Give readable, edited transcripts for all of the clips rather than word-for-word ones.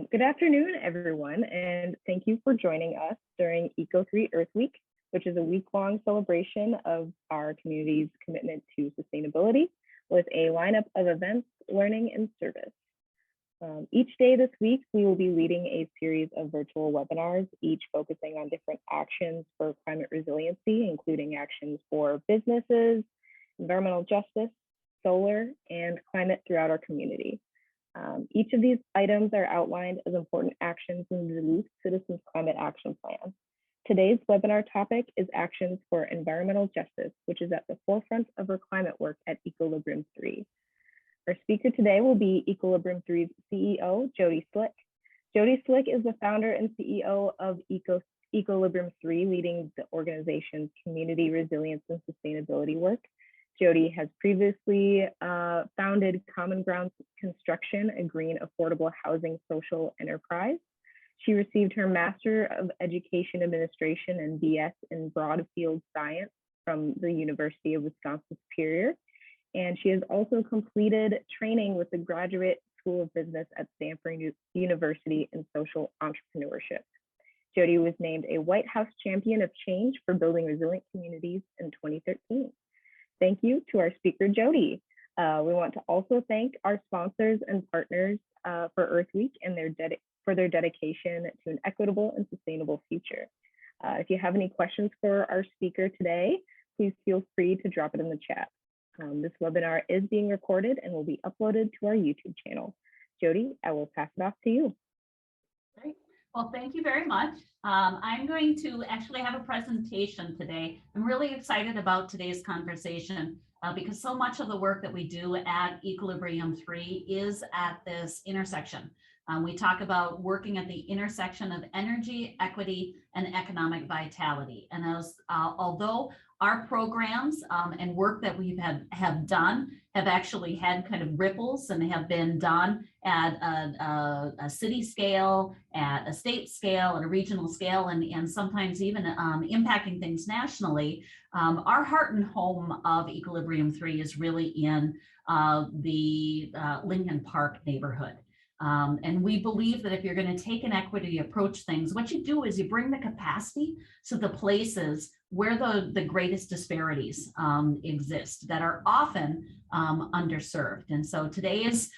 Good afternoon, everyone, and thank you for joining us during Eco3 Earth Week, which is a week-long celebration of our community's commitment to sustainability with a lineup of events, learning, and service. Each day this week, we will be leading a series of virtual webinars, each focusing on different actions for climate resiliency, including actions for businesses, environmental justice, solar, and climate throughout our community. Each of these items are outlined as important actions in the Duluth Citizens Climate Action Plan. Today's webinar topic is actions for environmental justice, which is at the forefront of our climate work at Equilibrium3. Our speaker today will be Equilibrium3's CEO, Jodi Slick. Jodi Slick is the founder and CEO of Equilibrium3, leading the organization's community resilience and sustainability work. Jodi has previously founded Common Ground Construction, a green affordable housing social enterprise. She received her Master of Education Administration and BS in Broadfield Science from the University of Wisconsin-Superior. And she has also completed training with the Graduate School of Business at Stanford University in social entrepreneurship. Jodi was named a White House Champion of Change for Building Resilient Communities in 2013. Thank you to our speaker, Jodi. We want to also thank our sponsors and partners for Earth Week and for their dedication to an equitable and sustainable future. If you have any questions for our speaker today, please feel free to drop it in the chat. This webinar is being recorded and will be uploaded to our YouTube channel. Jodi, I will pass it off to you. Great. Well, thank you very much. I'm going to actually have a presentation today. I'm really excited about today's conversation because so much of the work that we do at Equilibrium3 is at this intersection. We talk about working at the intersection of energy, equity, and economic vitality. And although our programs and work that we have done have actually had kind of ripples and have been done at a city scale, at a state scale, at a regional scale, and sometimes even impacting things nationally, our heart and home of Equilibrium3 is really in the Lincoln Park neighborhood. And we believe that if you're going to take an equity approach things, what you do is you bring the capacity to the places where the greatest disparities exist that are often underserved. And so today's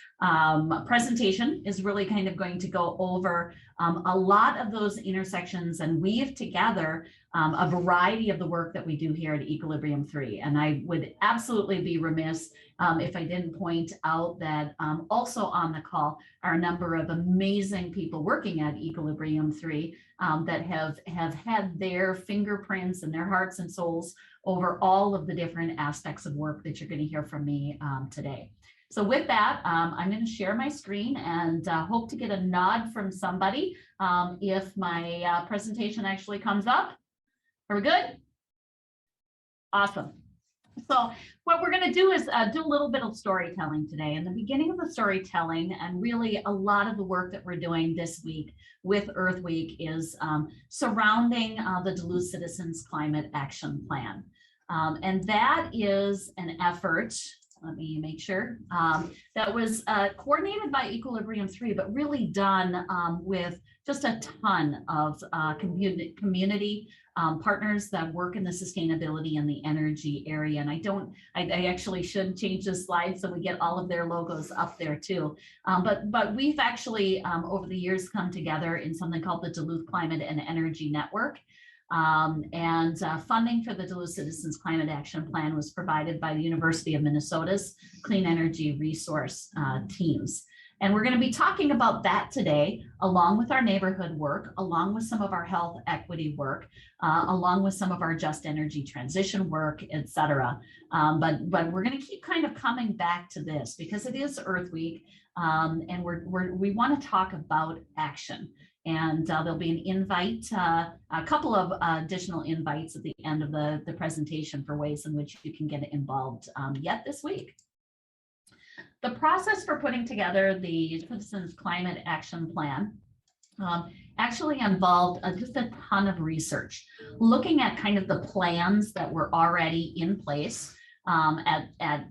presentation is really kind of going to go over a lot of those intersections and weave together a variety of the work that we do here at Equilibrium3. And I would absolutely be remiss if I didn't point out that also on the call are a number of amazing people working at Equilibrium3 that have had their fingerprints and their hearts and souls over all of the different aspects of work that you're going to hear from me today. So with that, I'm going to share my screen and hope to get a nod from somebody if my presentation actually comes up. Are we good? Awesome. So what we're going to do is do a little bit of storytelling today. And the beginning of the storytelling and really a lot of the work that we're doing this week with Earth Week is surrounding the Duluth Citizens Climate Action Plan. And that is an effort, let me make sure, that was coordinated by Equilibrium3, but really done with just a ton of community partners that work in the sustainability and the energy area. And I actually should change this slide so we get all of their logos up there too. But we've actually over the years come together in something called the Duluth Climate and Energy Network. And funding for the Duluth Citizens Climate Action Plan was provided by the University of Minnesota's Clean Energy Resource teams. And we're going to be talking about that today, along with our neighborhood work, along with some of our health equity work, along with some of our just energy transition work, et cetera. But we're going to keep kind of coming back to this because it is Earth Week, and we want to talk about action. And there'll be an invite, a couple of additional invites at the end of the presentation for ways in which you can get involved yet this week. The process for putting together the Citizens Climate Action Plan actually involved just a ton of research, looking at kind of the plans that were already in place at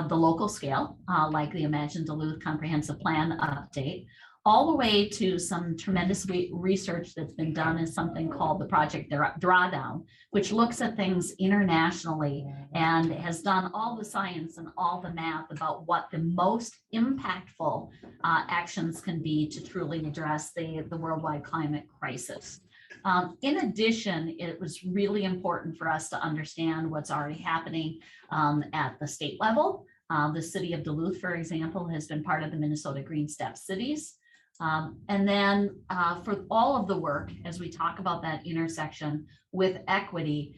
the local scale, like the Imagine Duluth Comprehensive Plan update, all the way to some tremendous research that's been done is something called the Project Drawdown, which looks at things internationally and has done all the science and all the math about what the most impactful actions can be to truly address the worldwide climate crisis. In addition, it was really important for us to understand what's already happening at the state level. The city of Duluth, for example, has been part of the Minnesota Green Step Cities. And then for all of the work, as we talk about that intersection with equity,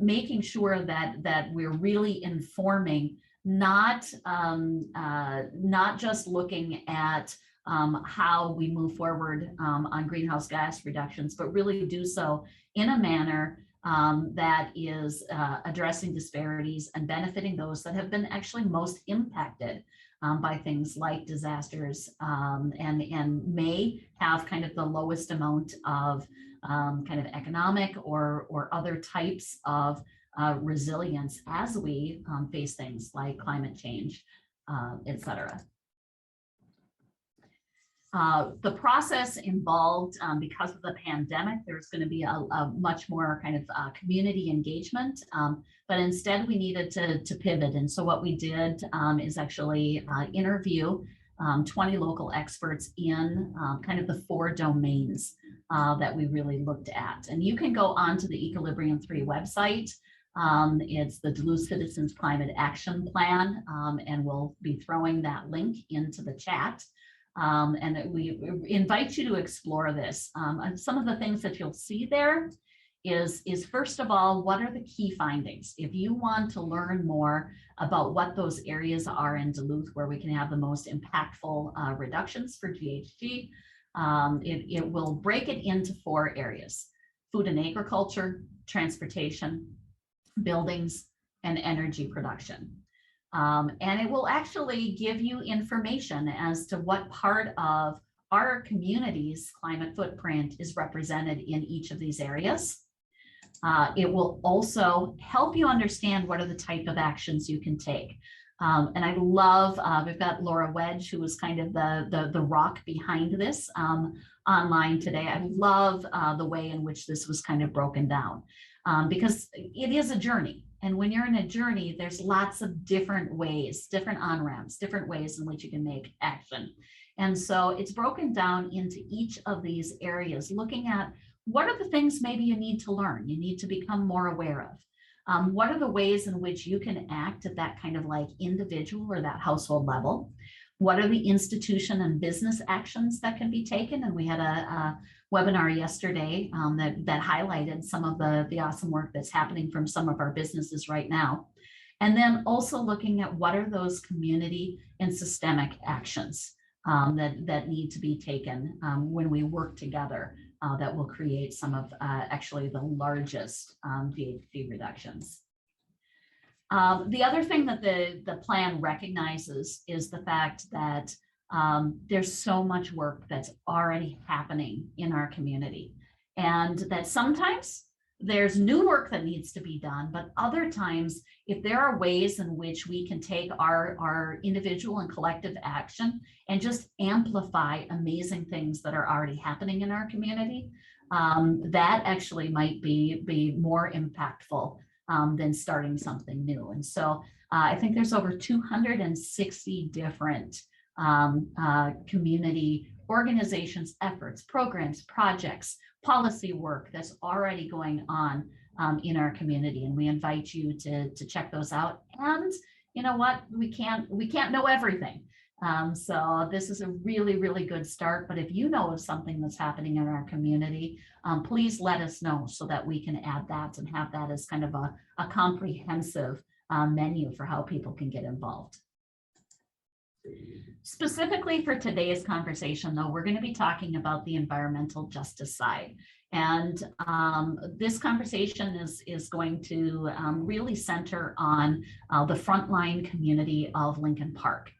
making sure that we're really informing, not just looking at how we move forward on greenhouse gas reductions, but really do so in a manner that is addressing disparities and benefiting those that have been actually most impacted by things like disasters and may have kind of the lowest amount of kind of economic or other types of resilience as we face things like climate change, et cetera. The process involved, because of the pandemic, there's going to be a much more kind of community engagement, but instead we needed to pivot. And so what we did is actually interview 20 local experts in kind of the 4 domains that we really looked at. And you can go onto the Equilibrium3 website. It's the Duluth Citizens Climate Action Plan, and we'll be throwing that link into the chat. And we invite you to explore this. And some of the things that you'll see there is first of all, what are the key findings? If you want to learn more about what those areas are in Duluth where we can have the most impactful reductions for GHG, it will break it into 4 areas: food and agriculture, transportation, buildings, and energy production. And it will actually give you information as to what part of our community's climate footprint is represented in each of these areas. It will also help you understand what are the type of actions you can take. And I love, we've got Laura Wedge, who was kind of the rock behind this online today. I love the way in which this was kind of broken down because it is a journey. And when you're in a journey, there's lots of different ways, different on-ramps, different ways in which you can make action. And so it's broken down into each of these areas, looking at what are the things maybe you need to learn, you need to become more aware of. What are the ways in which you can act at that kind of like individual or that household level? What are the institution and business actions that can be taken? And we had a webinar yesterday that highlighted some of the awesome work that's happening from some of our businesses right now. And then also looking at what are those community and systemic actions that need to be taken when we work together that will create some of actually the largest GHG reductions. The other thing that the plan recognizes is the fact that there's so much work that's already happening in our community, and that sometimes there's new work that needs to be done, but other times, if there are ways in which we can take our individual and collective action and just amplify amazing things that are already happening in our community, that actually might be more impactful than starting something new. And so I think there's over 260 different community organizations, efforts, programs, projects, policy work that's already going on in our community. And we invite you to check those out. And you know what, we can't know everything. So this is a really, really good start. But if you know of something that's happening in our community, please let us know so that we can add that and have that as kind of a comprehensive menu for how people can get involved. Specifically for today's conversation, though, we're going to be talking about the environmental justice side. And this conversation is going to really center on the frontline community of Lincoln Park.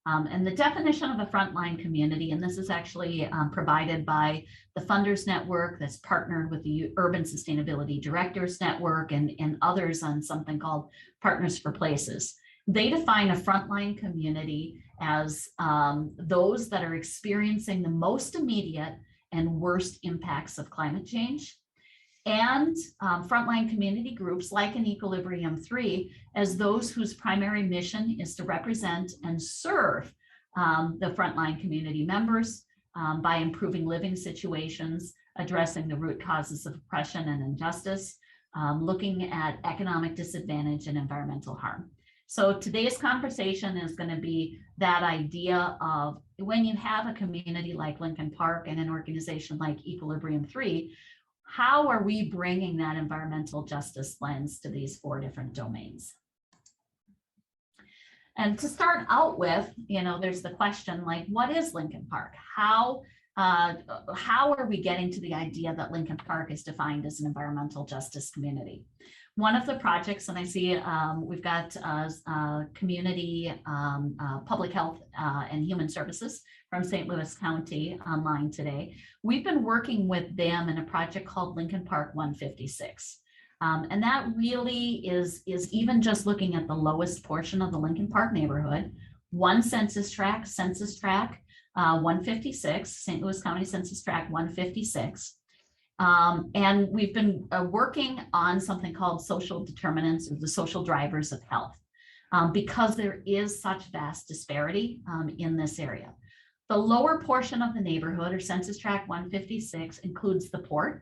And the definition of a frontline community, and this is actually provided by the Funders Network that's partnered with the Urban Sustainability Directors Network and others on something called Partners for Places. They define a frontline community as those that are experiencing the most immediate and worst impacts of climate change, and frontline community groups like an Equilibrium 3 as those whose primary mission is to represent and serve the frontline community members by improving living situations, addressing the root causes of oppression and injustice, looking at economic disadvantage and environmental harm. So today's conversation is going to be that idea of when you have a community like Lincoln Park and an organization like Equilibrium 3, how are we bringing that environmental justice lens to these 4 different domains? And to start out with, there's the question like, what is Lincoln Park? How are we getting to the idea that Lincoln Park is defined as an environmental justice community? One of the projects, and I see we've got community public health and human services from St. Louis County online today. We've been working with them in a project called Lincoln Park 156. And that really is even just looking at the lowest portion of the Lincoln Park neighborhood, one census tract 156, St. Louis County Census Tract 156. And we've been working on something called social determinants, or the social drivers of health, because there is such vast disparity in this area. The lower portion of the neighborhood, or Census Tract 156, includes the port,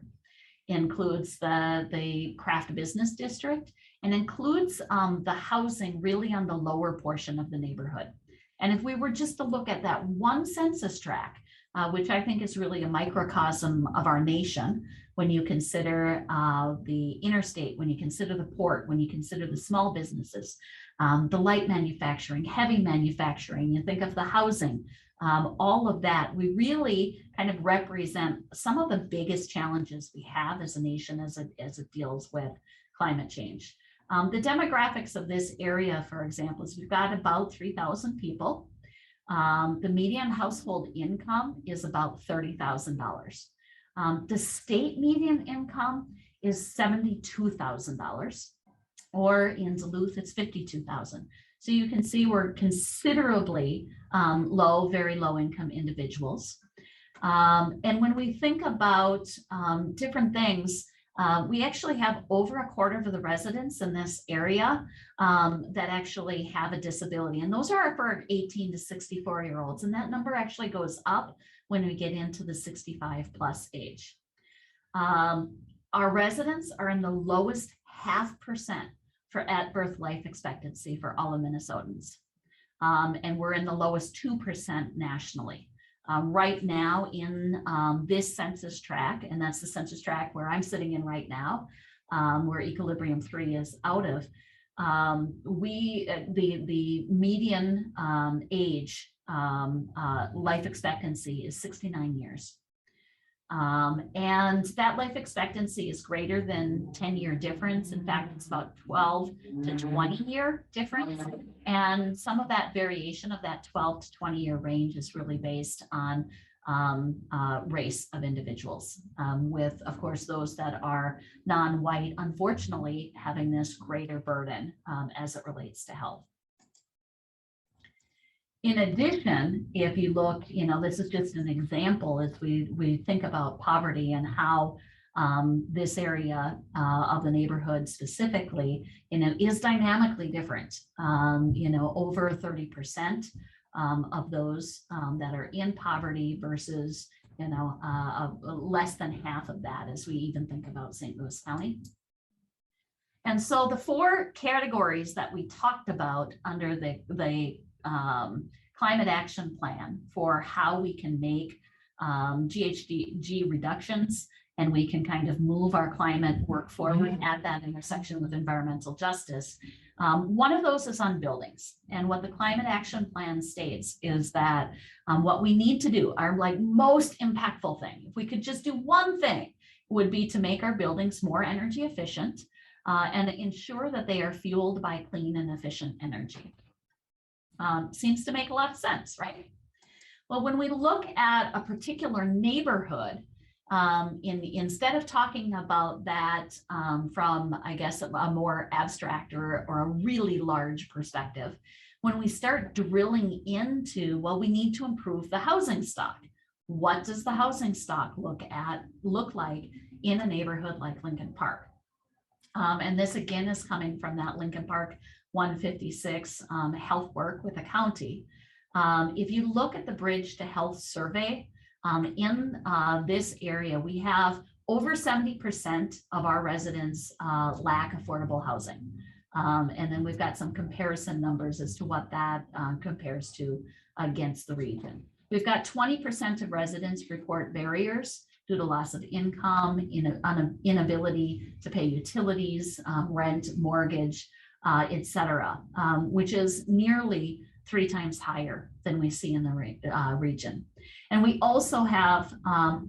includes the craft business district, and includes the housing really on the lower portion of the neighborhood. And if we were just to look at that one census tract, which I think is really a microcosm of our nation, when you consider the interstate, when you consider the port, when you consider the small businesses, the light manufacturing, heavy manufacturing, you think of the housing, all of that, we really kind of represent some of the biggest challenges we have as a nation as it deals with climate change. The demographics of this area, for example, is we've got about 3,000 people. The median household income is about $30,000. The state median income is $72,000, or in Duluth, it's $52,000. So you can see we're considerably low, very low income individuals. And when we think about different things, we actually have over a quarter of the residents in this area that actually have a disability. And those are for 18 to 64-year-olds. And that number actually goes up when we get into the 65 plus age. Our residents are in the lowest 0.5% for at-birth life expectancy for all of Minnesotans. And we're in the lowest 2% nationally. Right now in this census tract, and that's the census tract where I'm sitting in right now, where Equilibrium 3 is out of, the median age life expectancy is 69 years. And that life expectancy is greater than 10-year difference. In fact, it's about 12 to 20-year difference. And some of that variation of that 12 to 20-year range is really based on race of individuals, with, of course, those that are non-white, unfortunately, having this greater burden as it relates to health. In addition, if you look, this is just an example as we think about poverty and how this area of the neighborhood specifically, is dynamically different. Over 30% of those that are in poverty versus, less than half of that as we even think about St. Louis County. And so the 4 categories that we talked about under the climate action plan for how we can make GHG reductions, and we can kind of move our climate work forward at that intersection with environmental justice. One of those is on buildings. And what the climate action plan states is that what we need to do, our most impactful thing, if we could just do one thing, would be to make our buildings more energy efficient and ensure that they are fueled by clean and efficient energy. Seems to make a lot of sense, right? Well, when we look at a particular neighborhood instead of talking about that from, I guess, a more abstract or a really large perspective, when we start drilling into, well, we need to improve the housing stock. What does the housing stock look like in a neighborhood like Lincoln Park? And this again is coming from that Lincoln Park 156 health work with the county. If you look at the Bridge to Health survey, in this area, we have over 70% of our residents lack affordable housing. And then we've got some comparison numbers as to what that compares to against the region. We've got 20% of residents report barriers due to loss of income, inability to pay utilities, rent, mortgage, et cetera, which is nearly 3 times higher than we see in the region. And we also have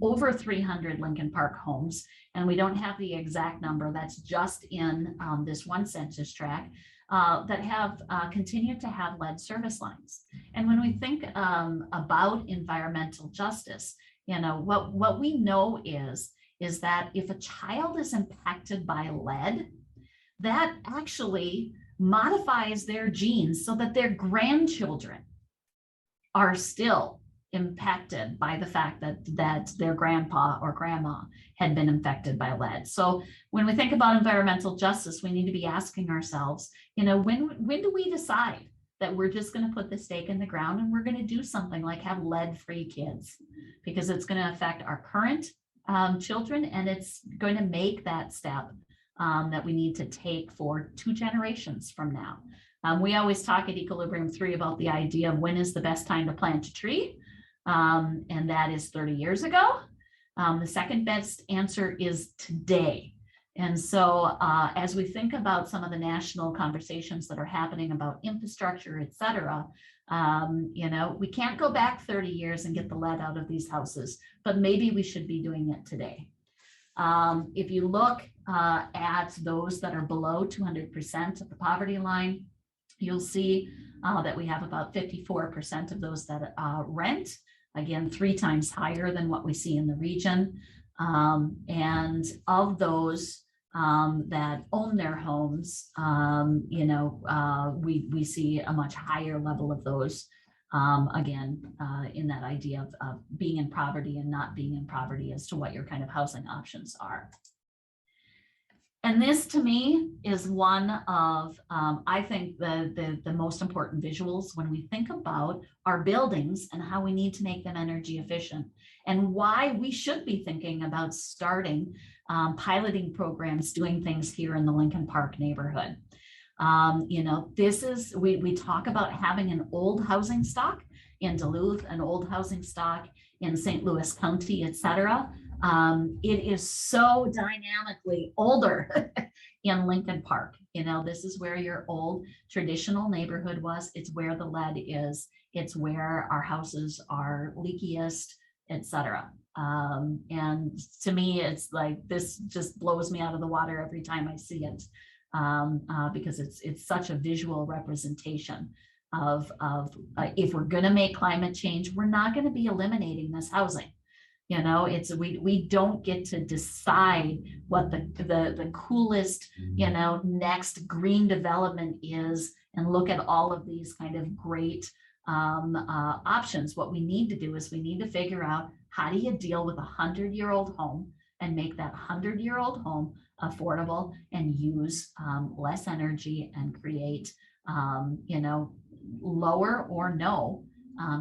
over 300 Lincoln Park homes, and we don't have the exact number, that's just in this one census tract, that have continued to have lead service lines. And when we think about environmental justice, you know, what we know is that if a child is impacted by lead, that actually modifies their genes so that their grandchildren are still impacted by the fact that their grandpa or grandma had been infected by lead. So when we think about environmental justice, we need to be asking ourselves, you know, when do we decide that we're just going to put the stake in the ground and we're going to do something like have lead-free kids, because it's going to affect our current children, and it's going to make that step that we need to take for 2 generations from now. We always talk at Equilibrium 3 about the idea of when is the best time to plant a tree, and that is 30 years ago. The second best answer is today. And so as we think about some of the national conversations that are happening about infrastructure, et cetera, you know, we can't go back 30 years and get the lead out of these houses, but maybe we should be doing it today. If you look at those that are below 200% of the poverty line, you'll see that we have about 54% of those that rent, again, 3 times higher than what we see in the region. And of those that own their homes, you know, we see a much higher level of those, again, in that idea of being in poverty and not being in poverty as to what your kind of housing options are. And this to me is one of, I think, the most important visuals when we think about our buildings and how we need to make them energy efficient, and why we should be thinking about starting piloting programs, doing things here in the Lincoln Park neighborhood. You know, this is, we talk about having an old housing stock in Duluth, an old housing stock in St. Louis County, et cetera. It is so dynamically older in Lincoln Park. You know, this is where your old traditional neighborhood was. It's where the lead is. It's where our houses are leakiest, et cetera. And to me, it's like, this just blows me out of the water every time I see it, because it's such a visual representation of if we're going to make climate change, we're not going to be eliminating this housing. You know, it's we don't get to decide what the coolest, you know, next green development is and look at all of these kind of great options. What we need to do is we need to figure out, how do you deal with a 100-year-old home and make that 100-year-old home affordable and use less energy and create, you know, lower or no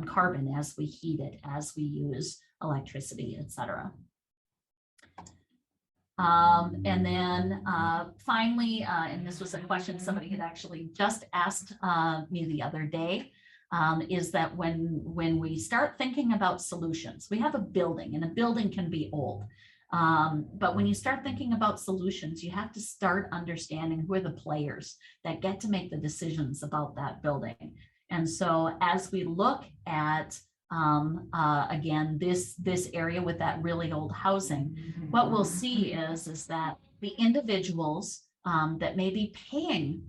carbon as we heat it, as we use electricity, et cetera. And then finally, and this was a question somebody had actually just asked me the other day, is that when we start thinking about solutions, we have a building, and a building can be old. But when you start thinking about solutions, you have to start understanding who are the players that get to make the decisions about that building. And so as we look at, again, this area with that really old housing, what we'll see is that the individuals that may be paying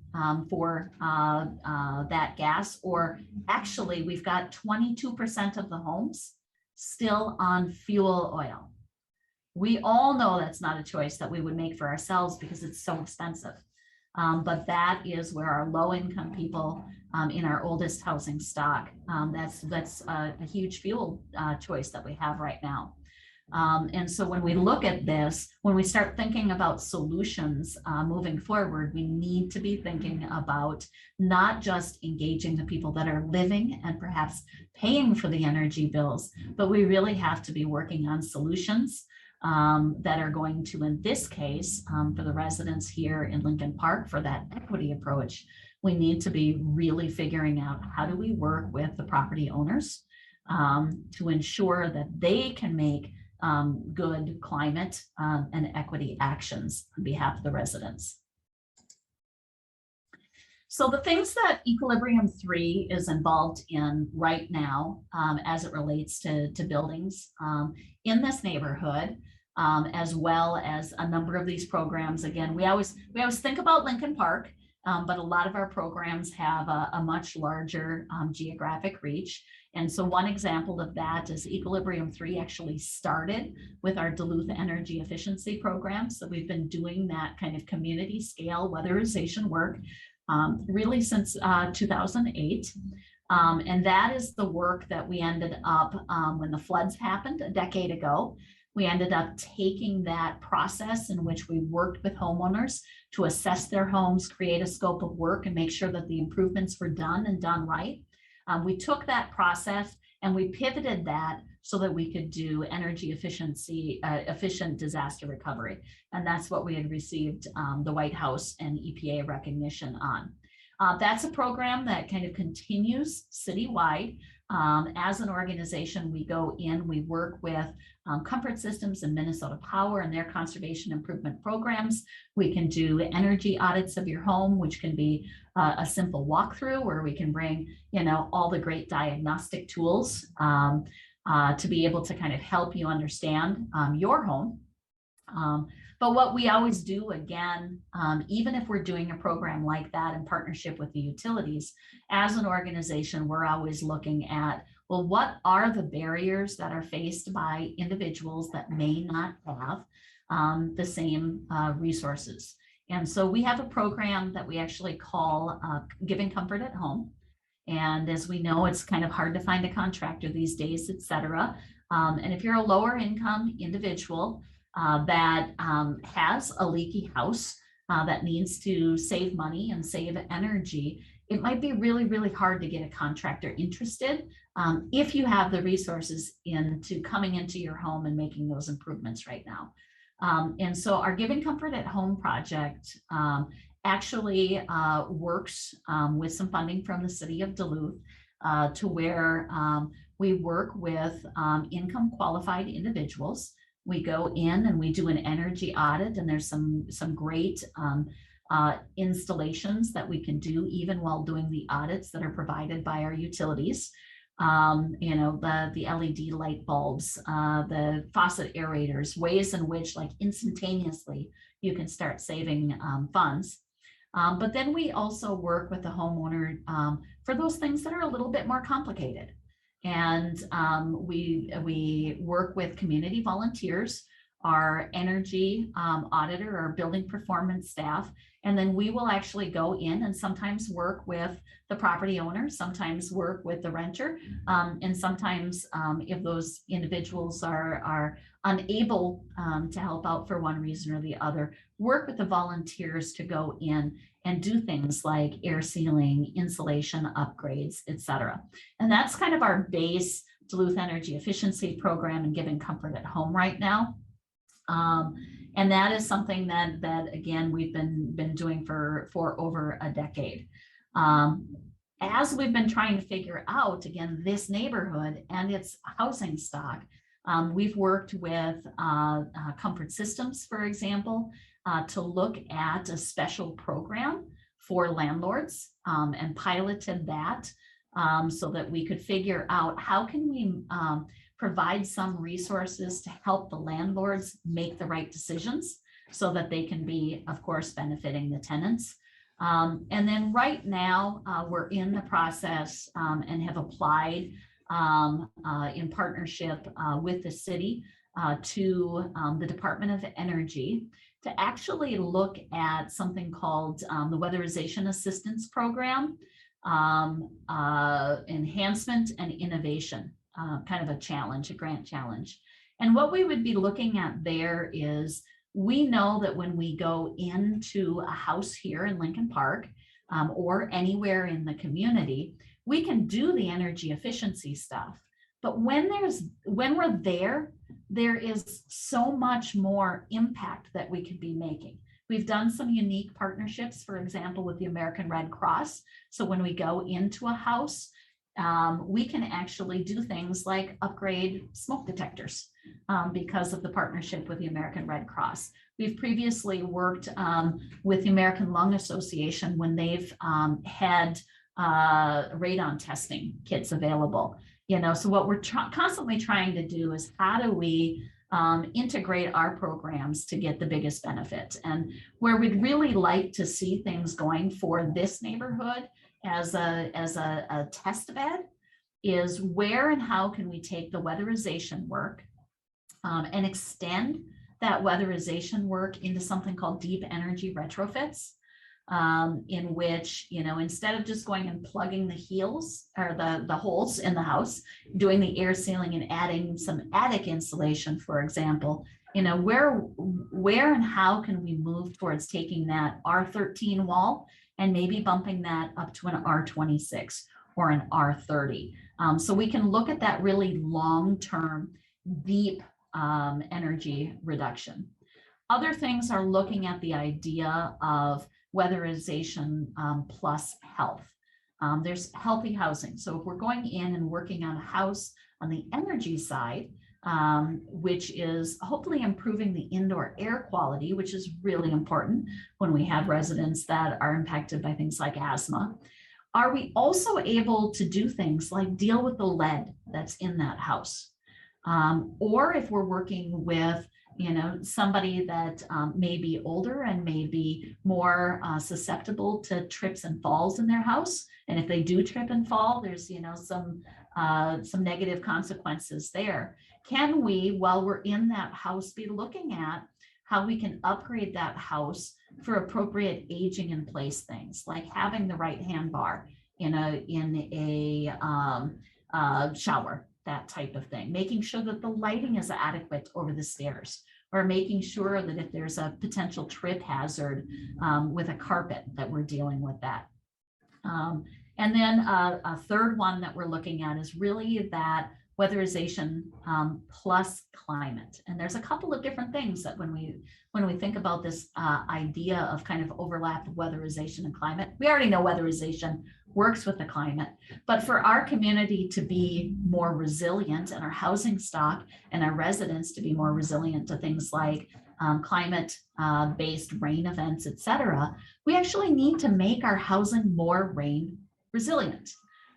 for that gas, or actually we've got 22% of the homes still on fuel oil. We all know that's not a choice that we would make for ourselves because it's so expensive. But that is where our low-income people in our oldest housing stock, that's a huge fuel choice that we have right now. And so when we look at this, when we start thinking about solutions moving forward, we need to be thinking about not just engaging the people that are living and perhaps paying for the energy bills, but we really have to be working on solutions that are going to, in this case, for the residents here in Lincoln Park, for that equity approach, we need to be really figuring out how do we work with the property owners to ensure that they can make good climate and equity actions on behalf of the residents. So the things that Equilibrium 3 is involved in right now as it relates to buildings in this neighborhood, as well as a number of these programs. Again, we always think about Lincoln Park, but a lot of our programs have a much larger geographic reach. And so one example of that is Equilibrium 3 actually started with our Duluth energy efficiency program. So we've been doing that kind of community scale weatherization work really since 2008. And that is the work that we ended up, when the floods happened a decade ago, we ended up taking that process in which we worked with homeowners to assess their homes, create a scope of work, and make sure that the improvements were done and done right. We took that process and we pivoted that so that we could do energy efficiency, efficient disaster recovery. And that's what we had received the White House and EPA recognition on. That's a program that kind of continues citywide. As an organization, we go in, we work with Comfort Systems and Minnesota Power and their conservation improvement programs. We can do energy audits of your home, which can be a simple walkthrough where we can bring, all the great diagnostic tools to be able to kind of help you understand your home. But what we always do, again, even if we're doing a program like that in partnership with the utilities, as an organization, we're always looking at, well, what are the barriers that are faced by individuals that may not have the same resources? And so we have a program that we actually call Giving Comfort at Home. And as we know, it's kind of hard to find a contractor these days, et cetera. And if you're a lower income individual that has a leaky house that needs to save money and save energy, it might be really, really hard to get a contractor interested if you have the resources into coming into your home and making those improvements right now. And so our Giving Comfort at Home project actually works with some funding from the city of Duluth to where we work with income qualified individuals. We go in and we do an energy audit, and there's some great installations that we can do even while doing the audits that are provided by our utilities. The LED light bulbs, the faucet aerators, ways in which like instantaneously you can start saving funds. But then we also work with the homeowner for those things that are a little bit more complicated. And we work with community volunteers, our energy auditor, our building performance staff, and then we will actually go in and sometimes work with the property owner, sometimes work with the renter, and sometimes if those individuals are unable to help out for one reason or the other, work with the volunteers to go in and do things like air sealing, insulation upgrades, et cetera. And that's kind of our base Duluth energy efficiency program and Giving Comfort at Home right now. And that is something that again, we've been doing for over a decade. As we've been trying to figure out, again, this neighborhood and its housing stock, we've worked with Comfort Systems, for example, to look at a special program for landlords and piloted that so that we could figure out how can we provide some resources to help the landlords make the right decisions so that they can be, of course, benefiting the tenants. And then right now we're in the process and have applied in partnership with the city to the Department of Energy to actually look at something called the Weatherization Assistance Program, enhancement and innovation, kind of a challenge, a grant challenge. And what we would be looking at there is, we know that when we go into a house here in Lincoln Park or anywhere in the community, we can do the energy efficiency stuff. But when we're there, there is so much more impact that we could be making. We've done some unique partnerships, for example, with the American Red Cross. So when we go into a house, we can actually do things like upgrade smoke detectors because of the partnership with the American Red Cross. We've previously worked with the American Lung Association when they've had radon testing kits available. So what we're constantly trying to do is, how do we integrate our programs to get the biggest benefit? And where we'd really like to see things going for this neighborhood as a test bed is, where and how can we take the weatherization work and extend that weatherization work into something called deep energy retrofits, in which, instead of just going and plugging the heels or the holes in the house, doing the air sealing and adding some attic insulation, for example, where and how can we move towards taking that R13 wall and maybe bumping that up to an R26 or an R30. So we can look at that really long-term, deep energy reduction. Other things are looking at the idea of weatherization plus health. There's healthy housing. So if we're going in and working on a house on the energy side, which is hopefully improving the indoor air quality, which is really important when we have residents that are impacted by things like asthma. Are we also able to do things like deal with the lead that's in that house? Or if we're working with somebody that may be older and may be more susceptible to trips and falls in their house. And if they do trip and fall, there's, some negative consequences there. Can we, while we're in that house, be looking at how we can upgrade that house for appropriate aging in place things, like having the right hand bar in a shower, that type of thing, making sure that the lighting is adequate over the stairs, or making sure that if there's a potential trip hazard with a carpet, that we're dealing with that. And then a third one that we're looking at is really that weatherization plus climate. And there's a couple of different things that when we think about this idea of kind of overlap of weatherization and climate, we already know weatherization works with the climate, but for our community to be more resilient and our housing stock and our residents to be more resilient to things like climate-based rain events, et cetera, we actually need to make our housing more rain resilient.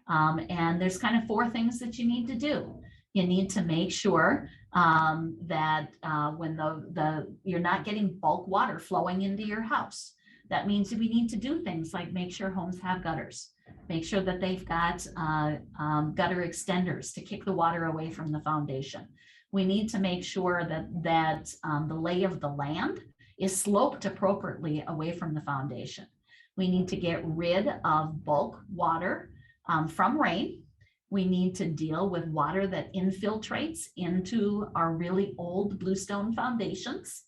And there's kind of 4 things that you need to do. You need to make sure that when you're not getting bulk water flowing into your house. That means we need to do things like make sure homes have gutters, make sure that they've got gutter extenders to kick the water away from the foundation. We need to make sure that the lay of the land is sloped appropriately away from the foundation. We need to get rid of bulk water from rain. We need to deal with water that infiltrates into our really old bluestone foundations.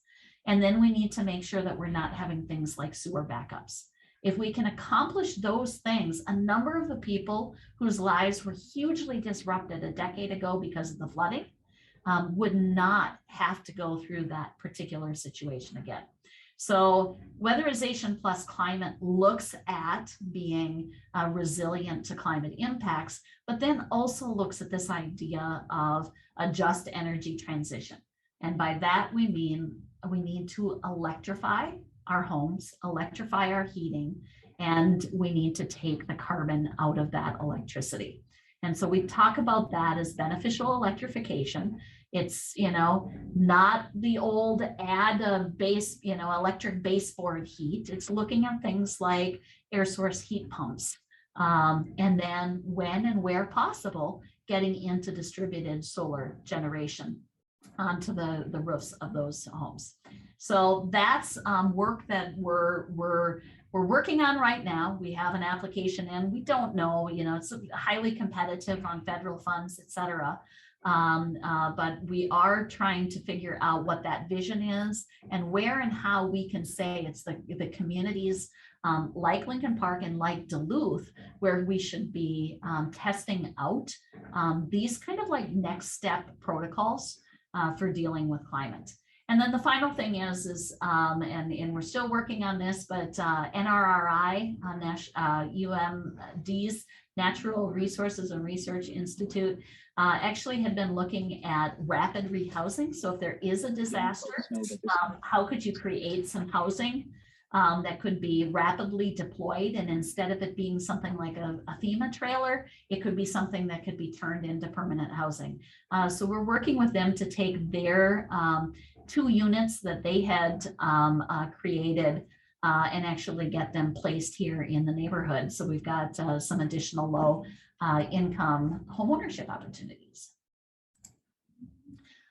And then we need to make sure that we're not having things like sewer backups. If we can accomplish those things, a number of the people whose lives were hugely disrupted a decade ago because of the flooding would not have to go through that particular situation again. So weatherization plus climate looks at being resilient to climate impacts, but then also looks at this idea of a just energy transition. And by that, we mean we need to electrify our homes, electrify our heating, and we need to take the carbon out of that electricity. And so we talk about that as beneficial electrification. It's, not the old add a base, electric baseboard heat. It's looking at things like air source heat pumps. And then when and where possible, getting into distributed solar generation. onto the roofs of those homes. So that's work that we're working on right now. We have an application in. We don't know, it's highly competitive on federal funds, et cetera. But we are trying to figure out what that vision is and where and how we can say it's the communities like Lincoln Park and like Duluth, where we should be testing out these kind of like next step protocols for dealing with climate. And then the final thing is and we're still working on this, but NRRI, UMD's Natural Resources and Research Institute, actually had been looking at rapid rehousing. So if there is a disaster, how could you create some housing that could be rapidly deployed, and instead of it being something like a FEMA trailer, it could be something that could be turned into permanent housing. So we're working with them to take their 2 units that they had created and actually get them placed here in the neighborhood. So we've got some additional low income homeownership opportunities.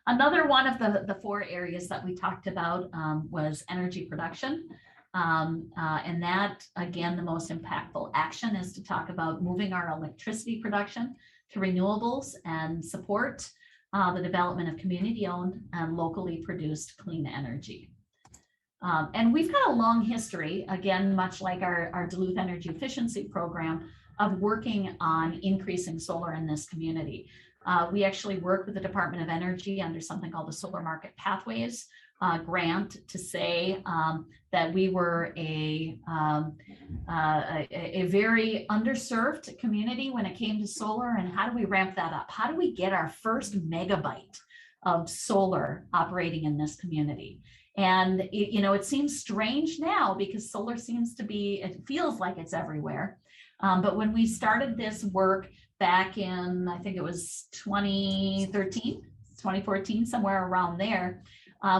Another one of the 4 areas that we talked about was energy production. And that, again, the most impactful action is to talk about moving our electricity production to renewables and support the development of community-owned and locally produced clean energy. And we've got a long history, again, much like our Duluth Energy Efficiency Program, of working on increasing solar in this community. We actually work with the Department of Energy under something called the Solar Market Pathways grant to say that we were a very underserved community when it came to solar, and how do we ramp that up? How do we get our first megabyte of solar operating in this community? And it seems strange now because solar seems to be, it feels like it's everywhere. But when we started this work back in, I think it was 2013, 2014, somewhere around there,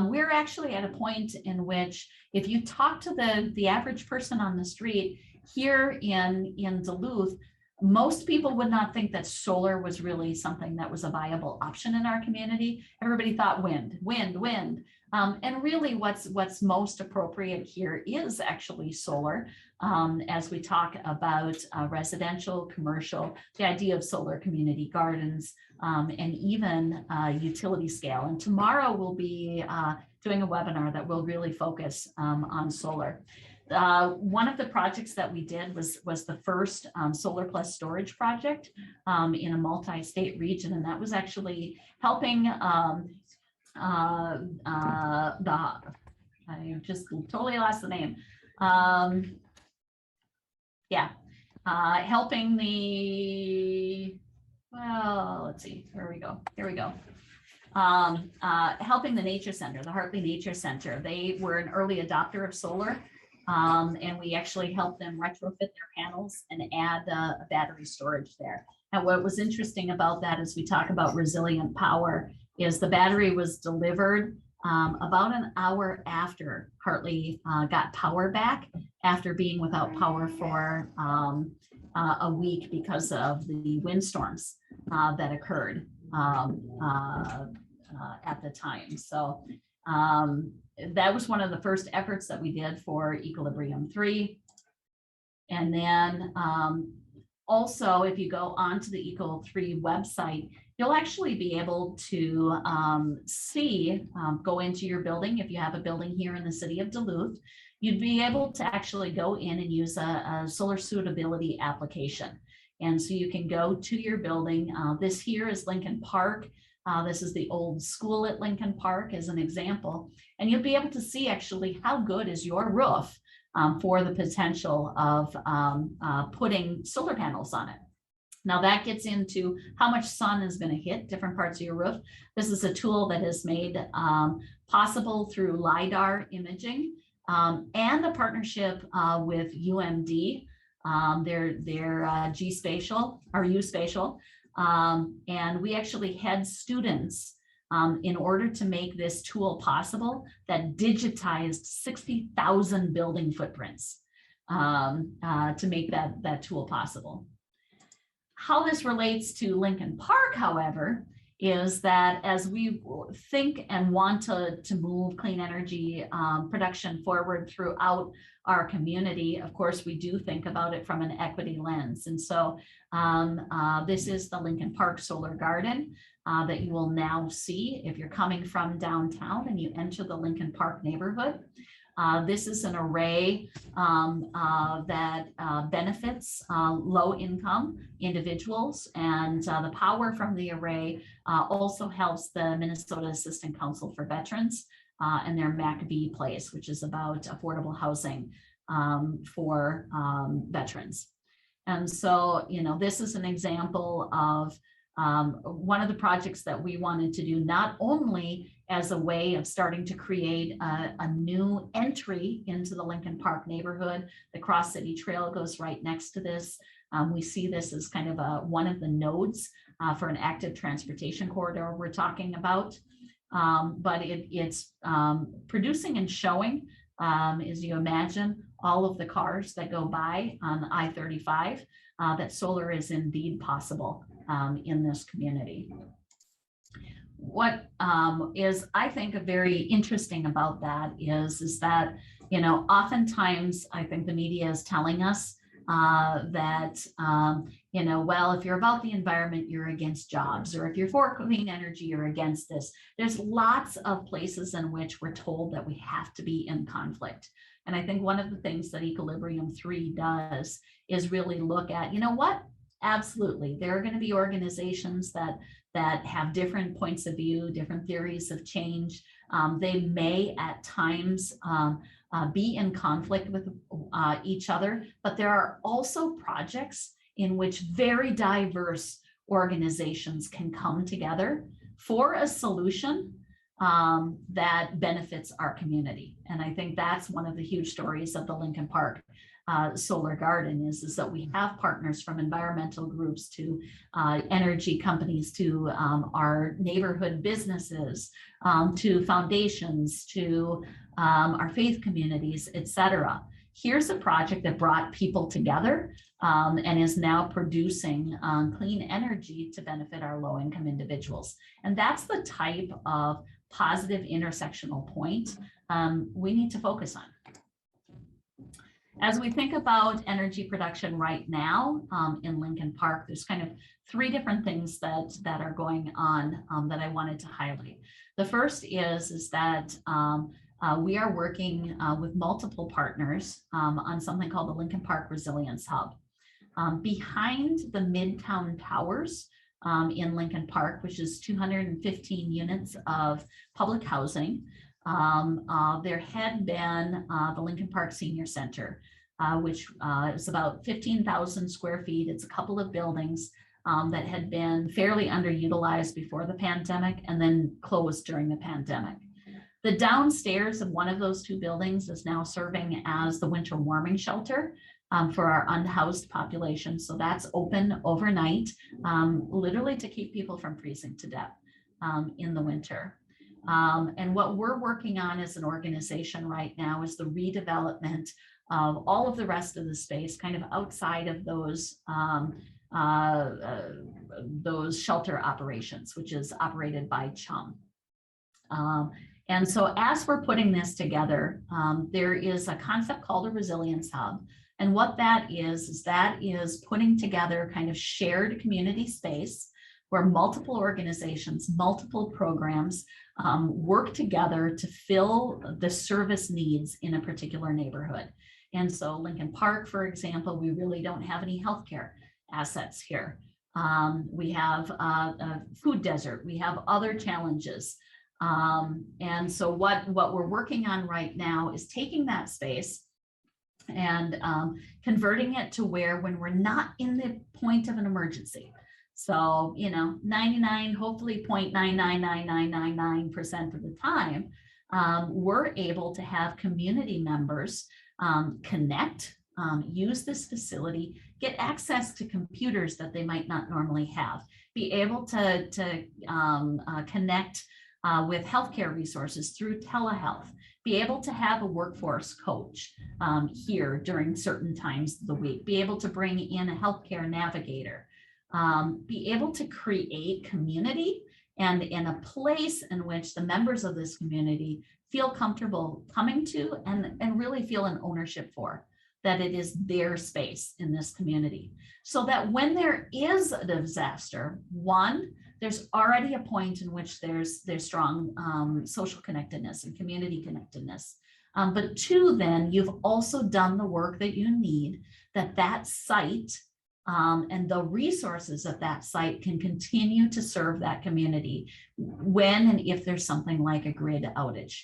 we're actually at a point in which if you talk to the average person on the street here in Duluth, most people would not think that solar was really something that was a viable option in our community. Everybody thought wind. And really what's most appropriate here is actually solar. As we talk about residential, commercial, the idea of solar community gardens, and even utility scale. And tomorrow we'll be doing a webinar that will really focus on solar. One of the projects that we did was the first solar plus storage project in a multi-state region, and that was actually helping I just totally lost the name. Helping the, well, let's see, here we go. Helping the Nature Center, the Hartley Nature Center. They were an early adopter of solar, and we actually helped them retrofit their panels and add a battery storage there. And what was interesting about that is we talk about resilient power is the battery was delivered about an hour after Hartley got power back after being without power for a week because of the windstorms that occurred at the time. So that was one of the first efforts that we did for Equilibrium 3. And then also, if you go onto the Eco3 website, you'll actually be able to go into your building. If you have a building here in the city of Duluth, you'd be able to actually go in and use a solar suitability application. And so you can go to your building. This here is Lincoln Park. This is the old school at Lincoln Park as an example. And you'll be able to see actually how good is your roof for the potential of putting solar panels on it. Now that gets into how much sun is going to hit different parts of your roof. This is a tool that is made possible through LiDAR imaging and a partnership with UMD. They're G-Spatial or U-Spatial. And we actually had students in order to make this tool possible that digitized 60,000 building footprints to make that tool possible. How this relates to Lincoln Park, however, is that as we think and want to move clean energy production forward throughout our community, of course, we do think about it from an equity lens. And so this is the Lincoln Park Solar Garden that you will now see if you're coming from downtown and you enter the Lincoln Park neighborhood. This is an array that benefits low-income individuals, and the power from the array also helps the Minnesota Assistant Council for Veterans and their MACV place, which is about affordable housing for veterans. And so, this is an example of one of the projects that we wanted to do, not only as a way of starting to create a new entry into the Lincoln Park neighborhood. The Cross City Trail goes right next to this. We see this as kind of one of the nodes for an active transportation corridor we're talking about. But it's producing and showing, as you imagine, all of the cars that go by on I-35, that solar is indeed possible in this community. What is, I think, very interesting about that is that, oftentimes I think the media is telling us that, well, if you're about the environment, you're against jobs, or if you're for clean energy, you're against this. There's lots of places in which we're told that we have to be in conflict. And I think one of the things that Equilibrium 3 does is really look at, what? Absolutely. There are going to be organizations that have different points of view, different theories of change. They may at times be in conflict with each other, but there are also projects in which very diverse organizations can come together for a solution that benefits our community. And I think that's one of the huge stories of the Lincoln Park Solar Garden is that we have partners from environmental groups to energy companies to our neighborhood businesses, to foundations, to our faith communities, etc. Here's a project that brought people together and is now producing clean energy to benefit our low-income individuals. And that's the type of positive intersectional point we need to focus on. As we think about energy production right now in Lincoln Park, there's kind of three different things that are going on that I wanted to highlight. The first is that we are working with multiple partners on something called the Lincoln Park Resilience Hub. Behind the Midtown Towers in Lincoln Park, which is 215 units of public housing, there had been the Lincoln Park Senior Center, which is about 15,000 square feet. It's a couple of buildings that had been fairly underutilized before the pandemic and then closed during the pandemic. The downstairs of one of those two buildings is now serving as the winter warming shelter for our unhoused population. So that's open overnight, literally to keep people from freezing to death in the winter. And what we're working on as an organization right now is the redevelopment of all of the rest of the space, kind of outside of those shelter operations, which is operated by CHUM. And so as we're putting this together, there is a concept called a Resilience Hub. And what that is putting together kind of shared community space where multiple organizations, multiple programs work together to fill the service needs in a particular neighborhood. And so Lincoln Park, for example, we really don't have any healthcare assets here. We have a food desert, we have other challenges. And so what we're working on right now is taking that space and converting it to where when we're not in the point of an emergency. So, 99, hopefully 0.999999% of the time, we're able to have community members connect, use this facility, get access to computers that they might not normally have, be able to connect with healthcare resources through telehealth, be able to have a workforce coach here during certain times of the week, be able to bring in a healthcare navigator, be able to create community and in a place in which the members of this community feel comfortable coming to and really feel an ownership for, that it is their space in this community. So that when there is a disaster, one, there's already a point in which there's strong social connectedness and community connectedness. But two, then you've also done the work that you need, that site and the resources of that site can continue to serve that community when and if there's something like a grid outage.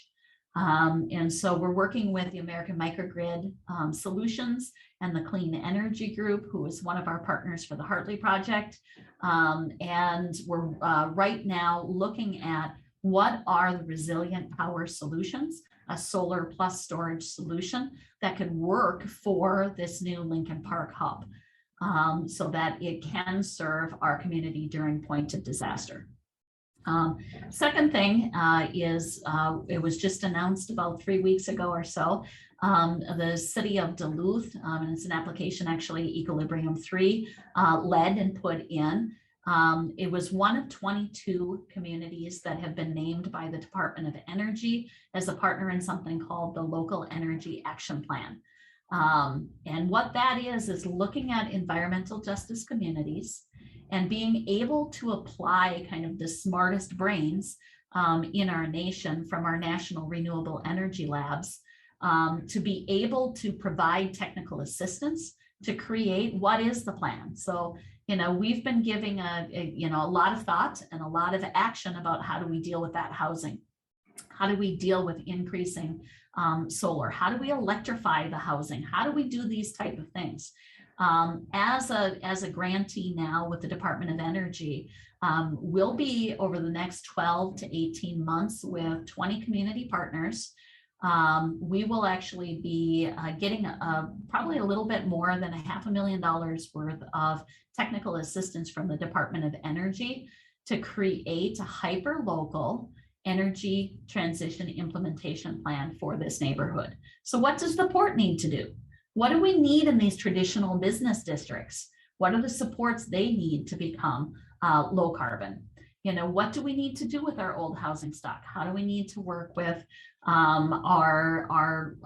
And so we're working with the American Microgrid Solutions and the Clean Energy Group, who is one of our partners for the Hartley Project. And we're right now looking at what are the resilient power solutions, a solar plus storage solution that could work for this new Lincoln Park hub, so that it can serve our community during point of disaster. Second thing is it was just announced about 3 weeks ago or so, the city of Duluth, and it's an application actually Equilibrium3 led and put in. It was one of 22 communities that have been named by the Department of Energy as a partner in something called the Local Energy Action Plan. And what that is looking at environmental justice communities and being able to apply kind of the smartest brains in our nation from our national renewable energy labs to be able to provide technical assistance to create what is the plan. So, you know, we've been giving a lot of thought and a lot of action about how do we deal with that housing? How do we deal with increasing solar? How do we electrify the housing? How do we do these type of things? As a grantee now with the Department of Energy, we'll be over the next 12 to 18 months with 20 community partners. We will actually be getting probably a little bit more than $500,000 worth of technical assistance from the Department of Energy to create a hyper-local energy transition implementation plan for this neighborhood. So what does the port need to do? What do we need in these traditional business districts? What are the supports they need to become low carbon? You know, what do we need to do with our old housing stock? How do we need to work with our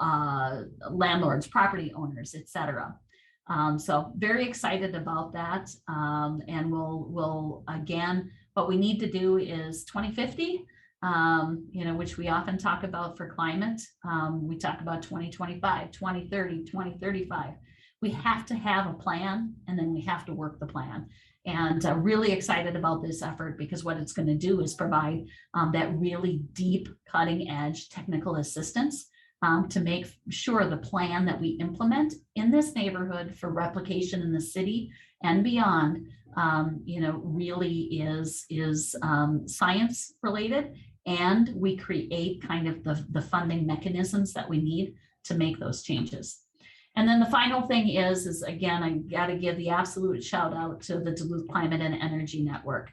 landlords, property owners, et cetera? So very excited about that. And we'll again, what we need to do is 2050, which we often talk about for climate. We talk about 2025, 2030, 2035. We have to have a plan, and then we have to work the plan. And really excited about this effort because what it's going to do is provide that really deep cutting edge technical assistance to make sure the plan that we implement in this neighborhood for replication in the city and beyond, really is science related, and we create kind of the funding mechanisms that we need to make those changes. And then the final thing is again, I got to give the absolute shout out to the Duluth Climate and Energy Network.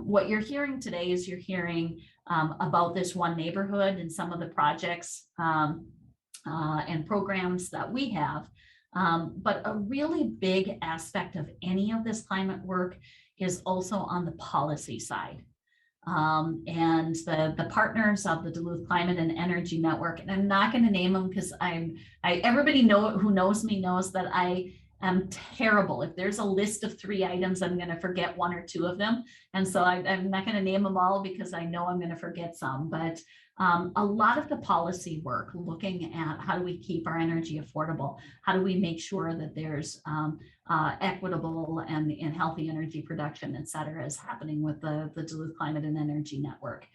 What you're hearing today is you're hearing about this one neighborhood and some of the projects and programs that we have. But a really big aspect of any of this climate work is also on the policy side. And the partners of the Duluth Climate and Energy Network, and I'm not going to name them because everybody who knows me knows that I am terrible. If there's a list of 3 items, I'm going to forget 1 or 2 of them. And so I'm not going to name them all because I know I'm going to forget some, but a lot of the policy work looking at how do we keep our energy affordable? How do we make sure that there's equitable and healthy energy production, et cetera, is happening with the Duluth Climate and Energy Network.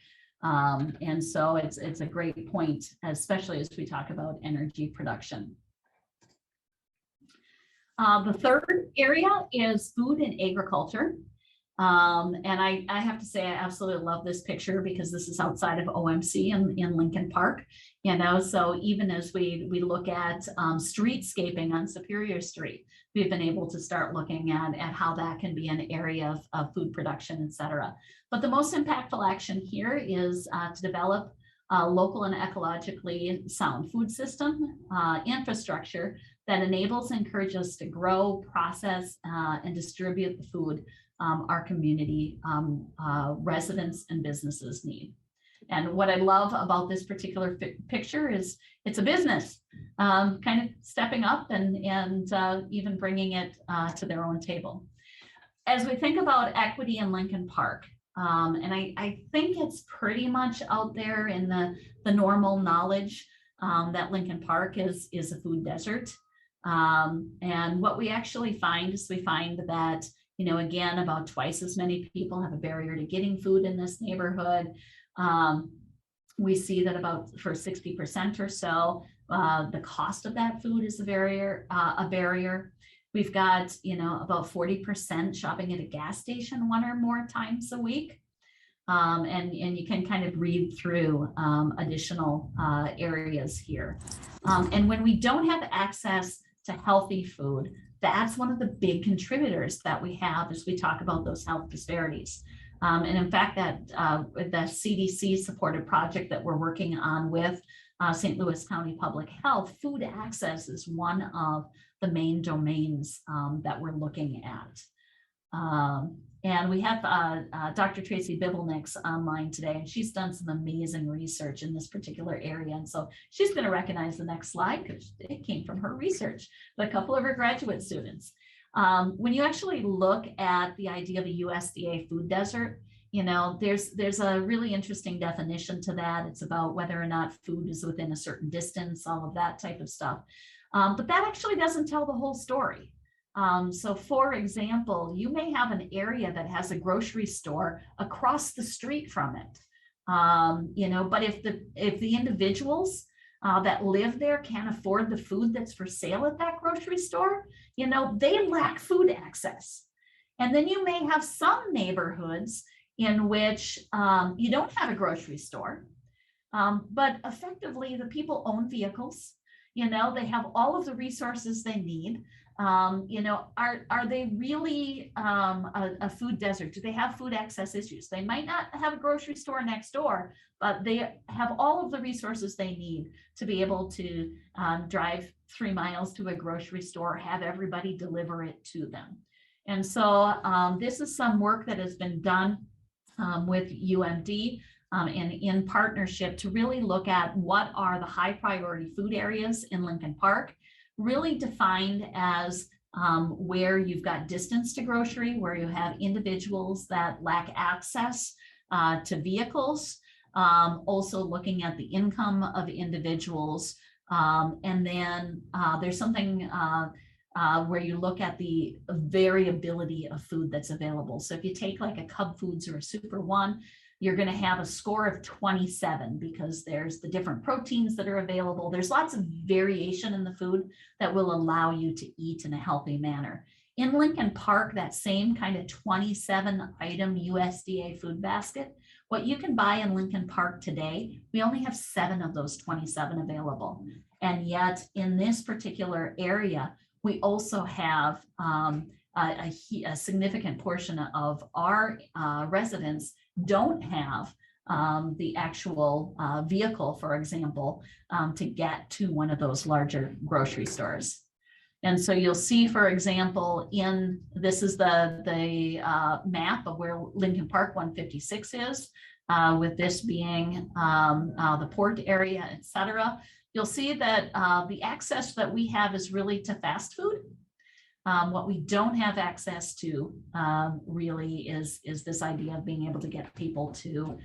And so it's a great point, especially as we talk about energy production. The third area is food and agriculture. And I have to say, I absolutely love this picture because this is outside of OMC in Lincoln Park, so even as we look at streetscaping on Superior Street, we've been able to start looking at how that can be an area of food production, et cetera. But the most impactful action here is to develop a local and ecologically sound food system infrastructure that enables and encourages us to grow, process, and distribute the food our community residents and businesses need. And what I love about this particular picture is it's a business kind of stepping up and even bringing it to their own table. As we think about equity in Lincoln Park, and I think it's pretty much out there in the normal knowledge that Lincoln Park is a food desert. And what we actually find is we find that, again, about twice as many people have a barrier to getting food in this neighborhood. We see that about for 60% or so, the cost of that food is a barrier. We've got, about 40% shopping at a gas station 1 or more times a week. And you can kind of read through additional areas here. And when we don't have access to healthy food, that's one of the big contributors that we have as we talk about those health disparities. And in fact, that the CDC supported project that we're working on with St. Louis County Public Health, food access is one of the main domains that we're looking at. And we have Dr. Tracy Bibelnick's online today, and she's done some amazing research in this particular area. And so she's going to recognize the next slide because it came from her research, but a couple of her graduate students. When you actually look at the idea of a USDA food desert, there's a really interesting definition to that. It's about whether or not food is within a certain distance, all of that type of stuff. But that actually doesn't tell the whole story. So for example, you may have an area that has a grocery store across the street from it. But if the individuals that live there can't afford the food that's for sale at that grocery store, they lack food access. And then you may have some neighborhoods in which you don't have a grocery store, but effectively the people own vehicles. They have all of the resources they need. Are they really a food desert? Do they have food access issues? They might not have a grocery store next door, but they have all of the resources they need to be able to drive 3 miles to a grocery store, have everybody deliver it to them. And so this is some work that has been done with UMD and in partnership to really look at what are the high priority food areas in Lincoln Park, really defined as where you've got distance to grocery, where you have individuals that lack access to vehicles, also looking at the income of individuals. And then there's something where you look at the variability of food that's available. So if you take like a Cub Foods or a Super One, you're going to have a score of 27 because there's the different proteins that are available. There's lots of variation in the food that will allow you to eat in a healthy manner. In Lincoln Park, that same kind of 27 item USDA food basket, what you can buy in Lincoln Park today, we only have 7 of those 27 available. And yet in this particular area, we also have a significant portion of our residents don't have the actual vehicle, for example, to get to one of those larger grocery stores. And so you'll see, for example, this is the map of where Lincoln Park 156 is, with this being the port area, et cetera. You'll see that the access that we have is really to fast food. What we don't have access to really is this idea of being able to get people to,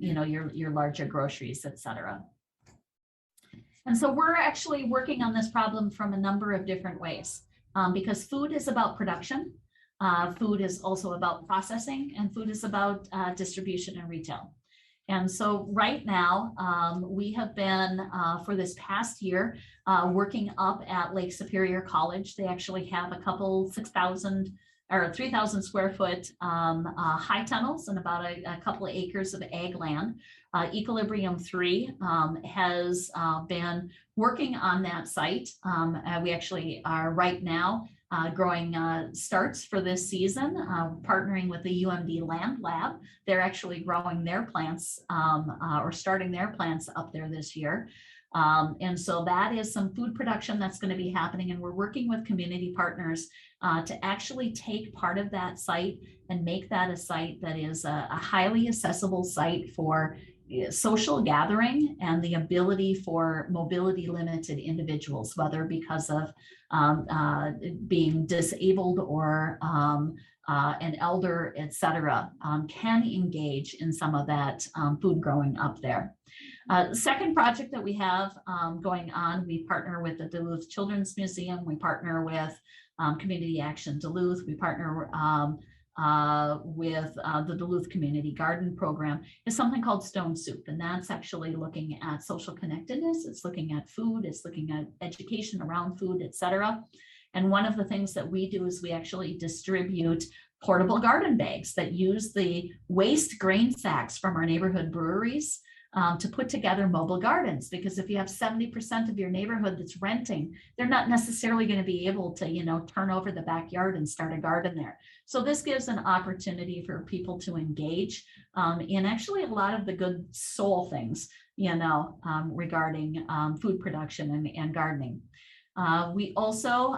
your larger groceries, et cetera. And so we're actually working on this problem from a number of different ways because food is about production. Food is also about processing, and food is about distribution and retail. And so right now, we have been, for this past year, working up at Lake Superior College. They actually have a couple 6,000 or 3,000 square foot high tunnels and about a couple of acres of ag land. Equilibrium3 has been working on that site. We actually are right now growing starts for this season, partnering with the UMD Land Lab. They're actually growing their plants or starting their plants up there this year. And so that is some food production that's going to be happening. And we're working with community partners to actually take part of that site and make that a site that is a highly accessible site for social gathering and the ability for mobility limited individuals, whether because of being disabled or an elder, et cetera, can engage in some of that food growing up there. Second project that we have going on, we partner with the Duluth Children's Museum, we partner with Community Action Duluth, we partner with the Duluth Community Garden Program, is something called Stone Soup. And that's actually looking at social connectedness. It's looking at food, it's looking at education around food, et cetera. And one of the things that we do is we actually distribute portable garden bags that use the waste grain sacks from our neighborhood breweries to put together mobile gardens, because if you have 70% of your neighborhood that's renting, they're not necessarily going to be able to, you know, turn over the backyard and start a garden there. So this gives an opportunity for people to engage in actually a lot of the good soul things, you know, regarding food production and gardening. We also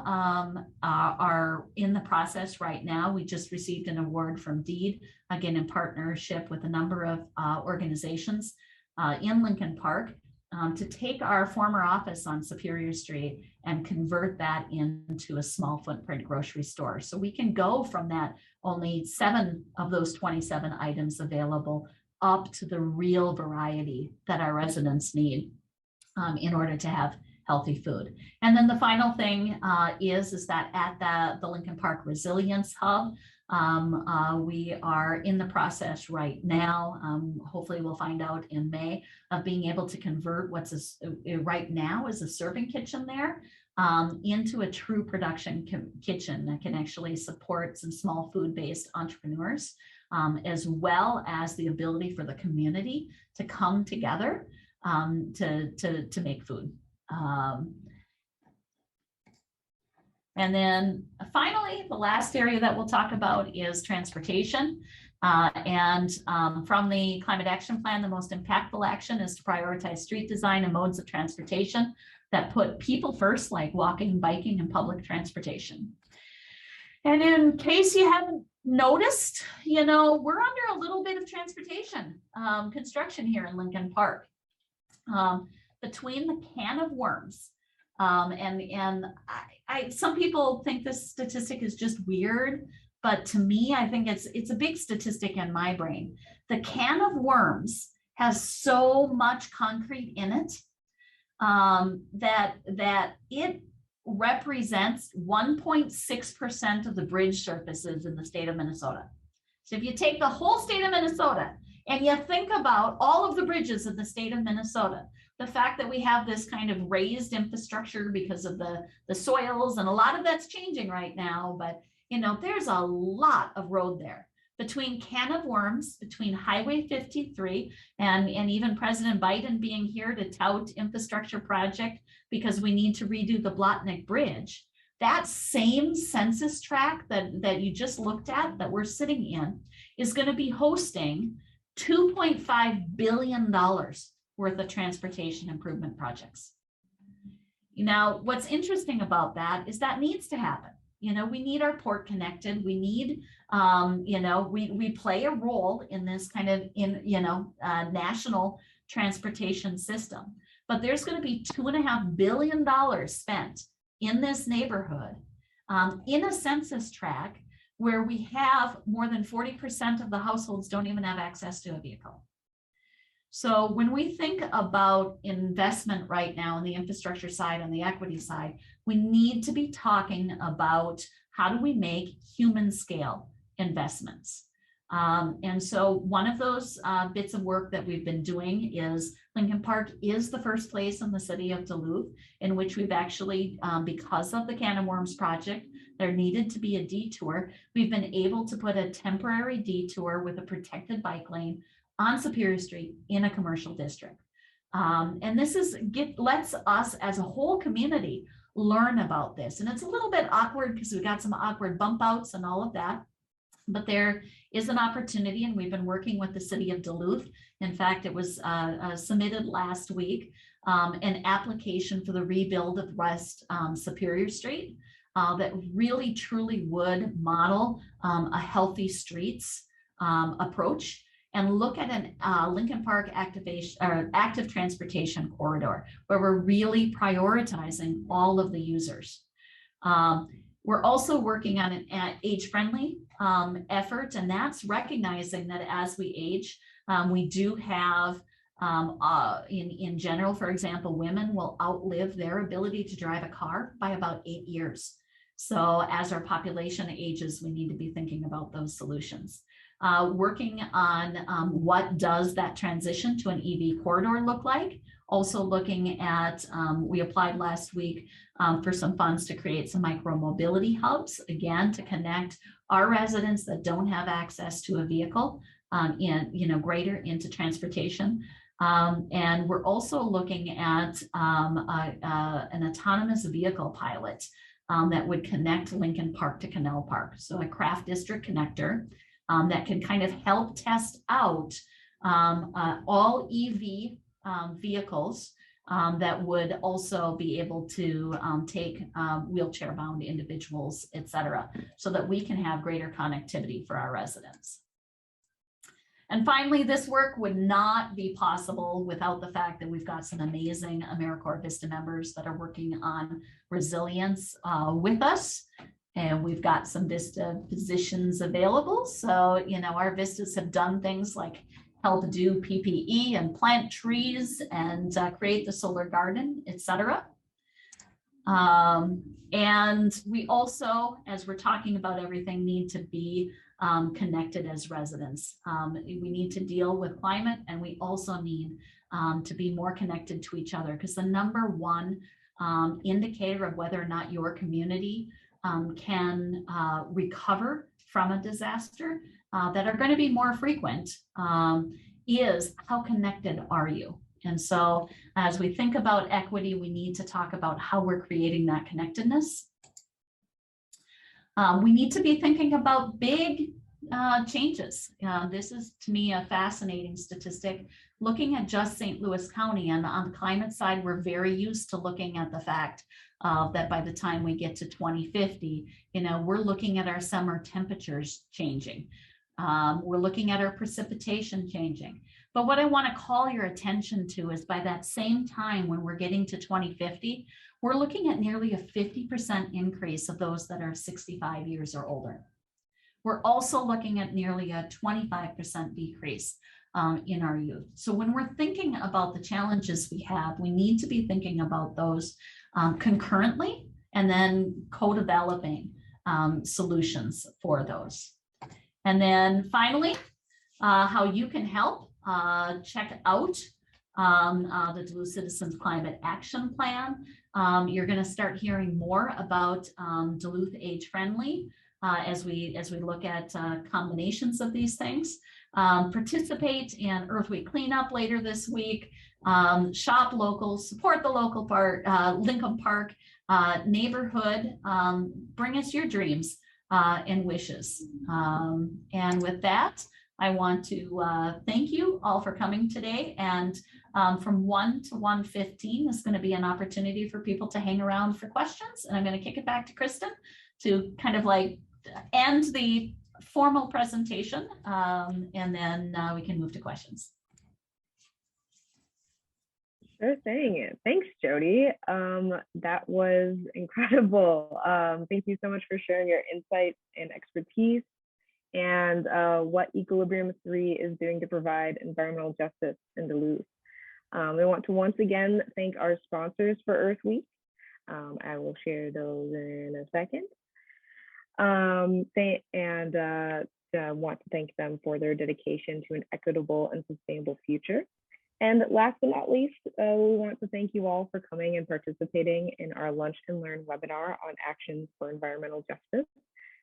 are in the process right now. We just received an award from DEED, again, in partnership with a number of organizations in Lincoln Park, to take our former office on Superior Street and convert that into a small footprint grocery store. So we can go from that only 7 of those 27 items available up to the real variety that our residents need in order to have healthy food. And then the final thing is that at the Lincoln Park Resilience Hub, we are in the process right now, hopefully we'll find out in May, of being able to convert what's right now is a serving kitchen there into a true production kitchen that can actually support some small food-based entrepreneurs, as well as the ability for the community to come together to make food. And then finally, the last area that we'll talk about is transportation. From the Climate Action Plan, the most impactful action is to prioritize street design and modes of transportation that put people first, like walking, biking, and public transportation. And in case you haven't noticed, you know, we're under a little bit of transportation construction here in Lincoln Park. Between the can of worms, some people think this statistic is just weird, but to me, I think it's a big statistic in my brain. The can of worms has so much concrete in it that it represents 1.6% of the bridge surfaces in the state of Minnesota. So if you take the whole state of Minnesota and you think about all of the bridges in the state of Minnesota, the fact that we have this kind of raised infrastructure because of the soils, and a lot of that's changing right now, but you know, there's a lot of road there. Between can of worms, between Highway 53 and even President Biden being here to tout infrastructure project because we need to redo the Blotnick Bridge, that same census tract that you just looked at, that we're sitting in, is going to be hosting $2.5 billion worth of transportation improvement projects. Now, what's interesting about that is that needs to happen. You know, we need our port connected. We need, you know, we play a role in this kind of national transportation system. But there's going to be $2.5 billion spent in this neighborhood in a census tract where we have more than 40% of the households don't even have access to a vehicle. So when we think about investment right now on the infrastructure side, on the equity side, we need to be talking about how do we make human scale investments. And so one of those bits of work that we've been doing is Lincoln Park is the first place in the city of Duluth in which we've actually, because of the Can of Worms project, there needed to be a detour. We've been able to put a temporary detour with a protected bike lane on Superior Street in a commercial district. And this lets us as a whole community learn about this. And it's a little bit awkward because we got some awkward bump outs and all of that. But there is an opportunity, and we've been working with the city of Duluth. In fact, it was submitted last week, an application for the rebuild of West Superior Street that really truly would model a healthy streets approach and look at an Lincoln Park active transportation corridor where we're really prioritizing all of the users. We're also working on an age-friendly effort, and that's recognizing that as we age, we do have, in general, for example, women will outlive their ability to drive a car by about 8 years. So as our population ages, we need to be thinking about those solutions. Working on what does that transition to an EV corridor look like. Also looking at, we applied last week for some funds to create some micro mobility hubs, again, to connect our residents that don't have access to a vehicle greater into transportation. And we're also looking at an autonomous vehicle pilot that would connect Lincoln Park to Canal Park. So a craft district connector that can kind of help test out all EV vehicles that would also be able to take wheelchair-bound individuals, et cetera, so that we can have greater connectivity for our residents. And finally, this work would not be possible without the fact that we've got some amazing AmeriCorps VISTA members that are working on resilience with us. And we've got some VISTA positions available. So, our VISTAs have done things like help do PPE and plant trees and create the solar garden, et cetera. And we also, as we're talking about everything, need to be connected as residents. We need to deal with climate, and we also need to be more connected to each other, because the number one indicator of whether or not your community can recover from a disaster that are going to be more frequent is how connected are you? And so as we think about equity, we need to talk about how we're creating that connectedness. We need to be thinking about big changes. This is, to me, a fascinating statistic. Looking at just St. Louis County, and on the climate side, we're very used to looking at the fact that by the time we get to 2050, we're looking at our summer temperatures changing. We're looking at our precipitation changing. But what I want to call your attention to is by that same time, when we're getting to 2050, we're looking at nearly a 50% increase of those that are 65 years or older. We're also looking at nearly a 25% decrease in our youth. So when we're thinking about the challenges we have, we need to be thinking about those concurrently and then co-developing solutions for those. And then finally, how you can help. Check out the Duluth Citizens Climate Action Plan. You're going to start hearing more about Duluth Age Friendly as we look at combinations of these things. Participate in Earth Week cleanup later this week. Shop local, support the local part, Lincoln Park neighborhood. Bring us your dreams and wishes. And with that, I want to thank you all for coming today. And from 1 to 1:15 is going to be an opportunity for people to hang around for questions. And I'm going to kick it back to Kristen to kind of like end the formal presentation. And then we can move to questions. Sure thing. Thanks, Jodi. That was incredible. Thank you so much for sharing your insights and expertise and what Equilibrium 3 is doing to provide environmental justice in Duluth. We want to once again thank our sponsors for Earth Week. I will share those in a second. Want to thank them for their dedication to an equitable and sustainable future. And last but not least, we want to thank you all for coming and participating in our Lunch and Learn webinar on actions for environmental justice.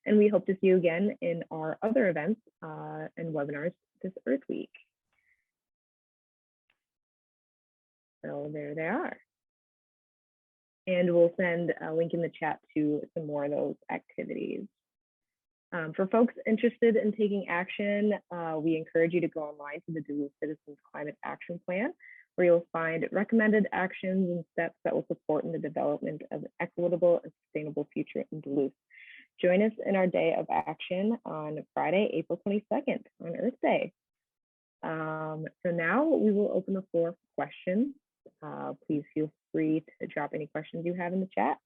And we hope to see you again in our other events and webinars this Earth Week. So there they are. And we'll send a link in the chat to some more of those activities. For folks interested in taking action, we encourage you to go online to the Duluth Citizens Climate Action Plan, where you'll find recommended actions and steps that will support in the development of an equitable and sustainable future in Duluth. Join us in our day of action on Friday, April 22nd, on Earth Day. So now we will open the floor for questions. Please feel free to drop any questions you have in the chat.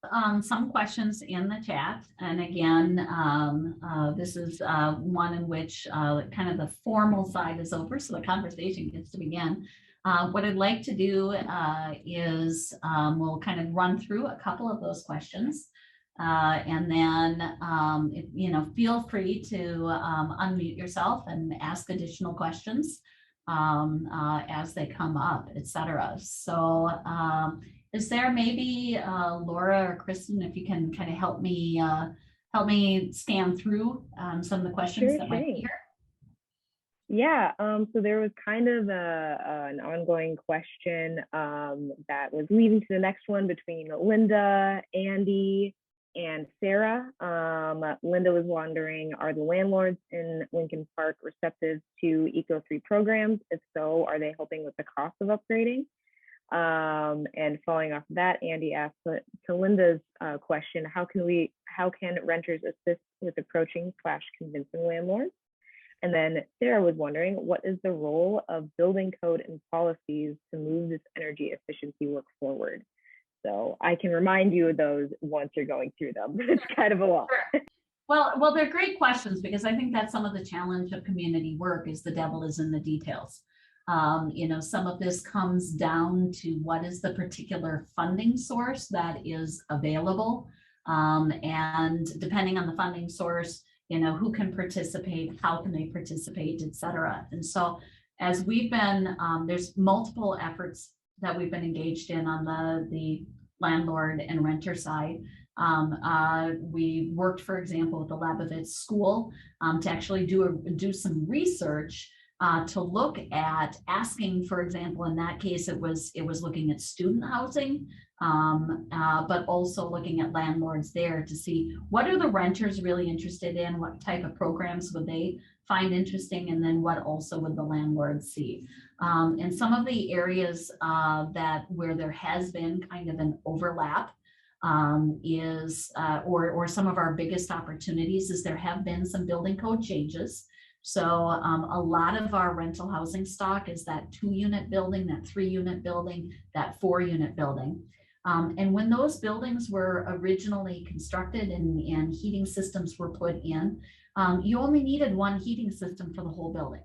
Some questions in the chat. And again, this is one in which kind of the formal side is over, so the conversation gets to begin. What I'd like to do is we'll kind of run through a couple of those questions. And then, feel free to unmute yourself and ask additional questions as they come up, etc. So is there maybe Laura or Kristen, if you can kind of help me scan through some of the questions that might be here? Yeah, so there was kind of an ongoing question that was leading to the next one between Linda, Andy, and Sarah. Linda was wondering, are the landlords in Lincoln Park receptive to Eco3 programs? If so, are they helping with the cost of upgrading? And following off of that, Andy asked to Linda's question, how can renters assist with approaching / convincing landlords? And then Sarah was wondering, what is the role of building code and policies to move this energy efficiency work forward? So I can remind you of those once you're going through them. It's kind of a lot. Sure. Well, they're great questions, because I think that's some of the challenge of community work is the devil is in the details. Some of this comes down to what is the particular funding source that is available. And depending on the funding source, who can participate, how can they participate, et cetera. And so as we've been, there's multiple efforts that we've been engaged in on the landlord and renter side. We worked, for example, with the Labovitz School to actually do some research to look at asking, for example, in that case, it was looking at student housing, but also looking at landlords there to see what are the renters really interested in, what type of programs would they find interesting, and then what also would the landlords see. And some of the areas where there has been kind of an overlap or some of our biggest opportunities is there have been some building code changes. So a lot of our rental housing stock is that 2-unit building, that 3-unit building, that 4-unit building. And when those buildings were originally constructed and heating systems were put in, you only needed one heating system for the whole building.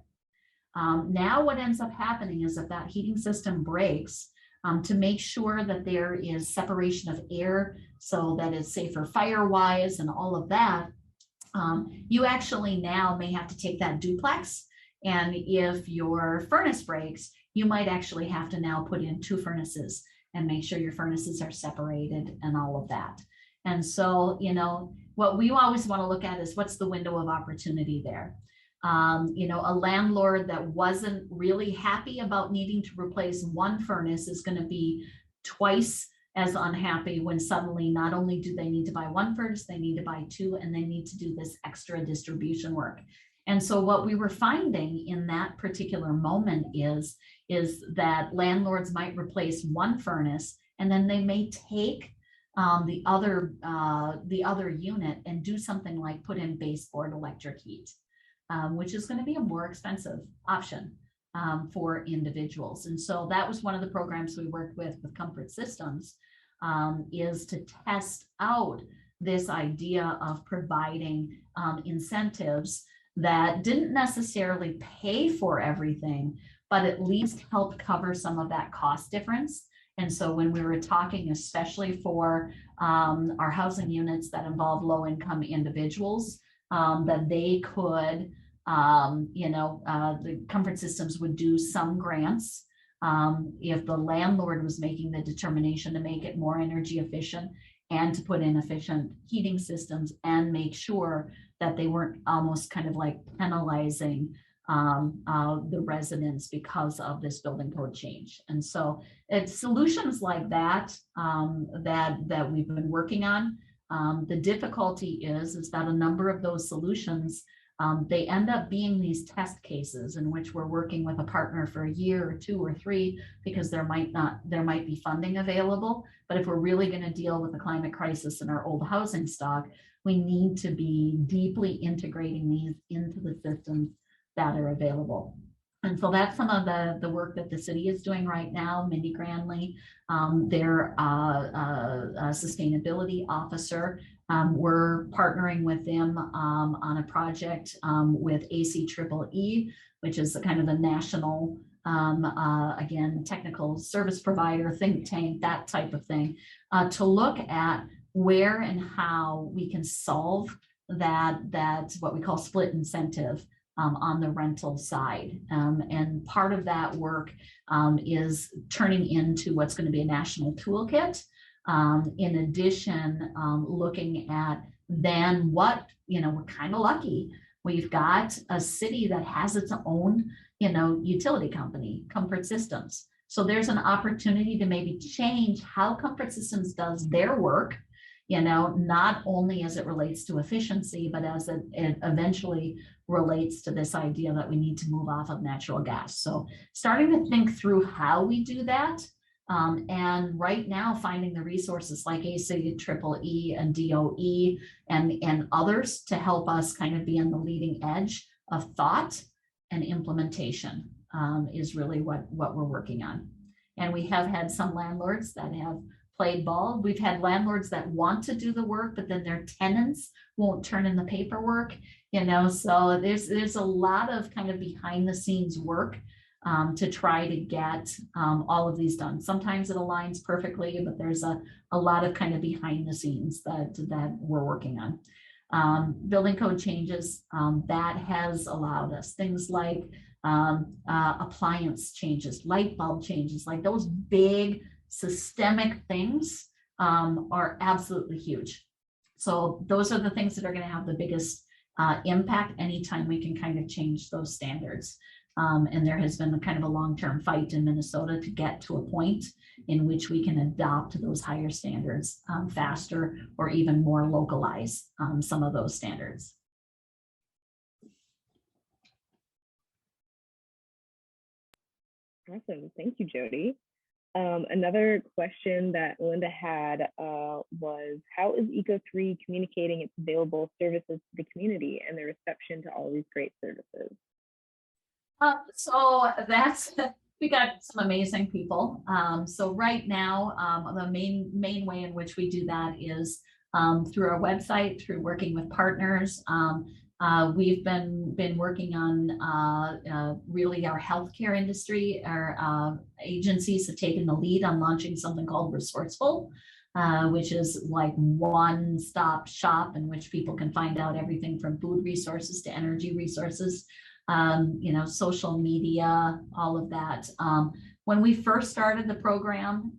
Now what ends up happening is that heating system breaks, to make sure that there is separation of air so that it's safer fire-wise and all of that. You actually now may have to take that duplex, and if your furnace breaks, you might actually have to now put in 2 furnaces and make sure your furnaces are separated and all of that. And so, what we always want to look at is what's the window of opportunity there. A landlord that wasn't really happy about needing to replace 1 furnace is going to be twice as unhappy when suddenly not only do they need to buy 1 furnace, they need to buy 2, and they need to do this extra distribution work. And so what we were finding in that particular moment is that landlords might replace 1 furnace, and then they may take the other unit and do something like put in baseboard electric heat, which is going to be a more expensive option for individuals. And so that was one of the programs we worked with Comfort Systems, is to test out this idea of providing incentives that didn't necessarily pay for everything, but at least help cover some of that cost difference. And so when we were talking, especially for our housing units that involve low-income individuals, that they could, the Comfort Systems would do some grants if the landlord was making the determination to make it more energy efficient and to put in efficient heating systems and make sure that they weren't almost kind of like penalizing the residents because of this building code change. And so it's solutions like that that we've been working on. The difficulty is that a number of those solutions, they end up being these test cases in which we're working with a partner for a year or 2 or 3 because there might be funding available. But if we're really going to deal with the climate crisis in our old housing stock, we need to be deeply integrating these into the systems that are available. And so that's some of the work that the city is doing right now. Mindy Granley, their sustainability officer, we're partnering with them on a project with ACEEE, which is kind of the national, again, technical service provider, think tank, that type of thing, to look at where and how we can solve that what we call split incentive on the rental side. And part of that work is turning into what's going to be a national toolkit. In addition, looking at then what, we're kind of lucky. We've got a city that has its own, utility company, Comfort Systems. So there's an opportunity to maybe change how Comfort Systems does their work, not only as it relates to efficiency, but as it eventually relates to this idea that we need to move off of natural gas. So starting to think through how we do that. And right now finding the resources like ACEEE and DOE and others to help us kind of be on the leading edge of thought and implementation is really what we're working on. And we have had some landlords that have played ball. We've had landlords that want to do the work, but then their tenants won't turn in the paperwork, so there's a lot of kind of behind the scenes work to try to get all of these done. Sometimes it aligns perfectly, but there's a lot of kind of behind the scenes that we're working on. Building code changes, that has allowed us things like appliance changes, light bulb changes, like those big systemic things are absolutely huge. So those are the things that are going to have the biggest impact anytime we can kind of change those standards. And there has been a kind of a long-term fight in Minnesota to get to a point in which we can adopt those higher standards faster or even more localize some of those standards. Awesome. Thank you, Jodi. Another question that Linda had was, how is Eco3 communicating its available services to the community and the reception to all these great services? So that's, we got some amazing people. So right now, the main way in which we do that is through our website, through working with partners. We've been working on really our healthcare industry. Our agencies have taken the lead on launching something called Resourceful, which is like one-stop shop in which people can find out everything from food resources to energy resources, social media, all of that. When we first started the program,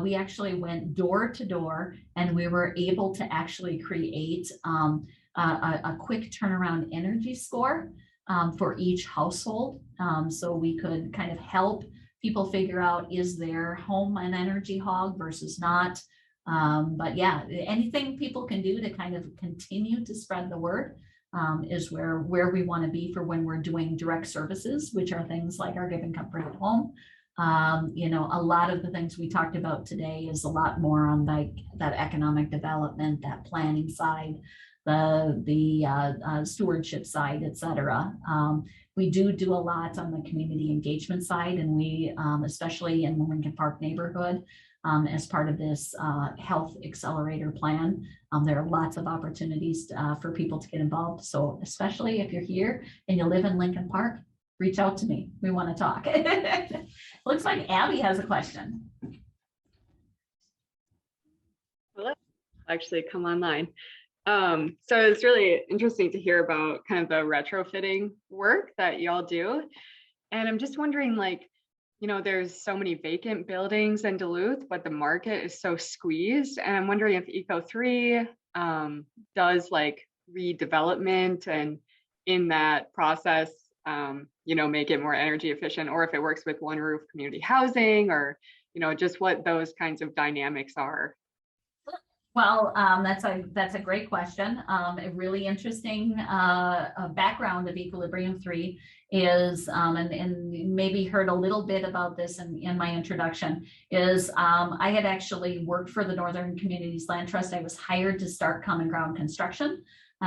we actually went door to door, and we were able to actually create a quick turnaround energy score for each household. So we could kind of help people figure out, is their home an energy hog versus not? But yeah, anything people can do to kind of continue to spread the word is where we want to be for when we're doing direct services, which are things like our Giving Comfort at Home. A lot of the things we talked about today is a lot more on like that economic development, that planning side, the stewardship side, et cetera. We do a lot on the community engagement side, and we, especially in the Lincoln Park neighborhood, as part of this health accelerator plan, there are lots of opportunities for people to get involved. So especially if you're here and you live in Lincoln Park, reach out to me. We want to talk. Looks like Abby has a question. Hello, actually come online. So it's really interesting to hear about kind of the retrofitting work that y'all do. And I'm just wondering, like, there's so many vacant buildings in Duluth, but the market is so squeezed. And I'm wondering if Eco3 does like redevelopment, and in that process, make it more energy efficient, or if it works with one roof community housing, or, just what those kinds of dynamics are. Well, that's a great question. A really interesting background of Equilibrium 3 is, and you maybe heard a little bit about this in my introduction, is I had actually worked for the Northern Communities Land Trust. I was hired to start Common Ground Construction,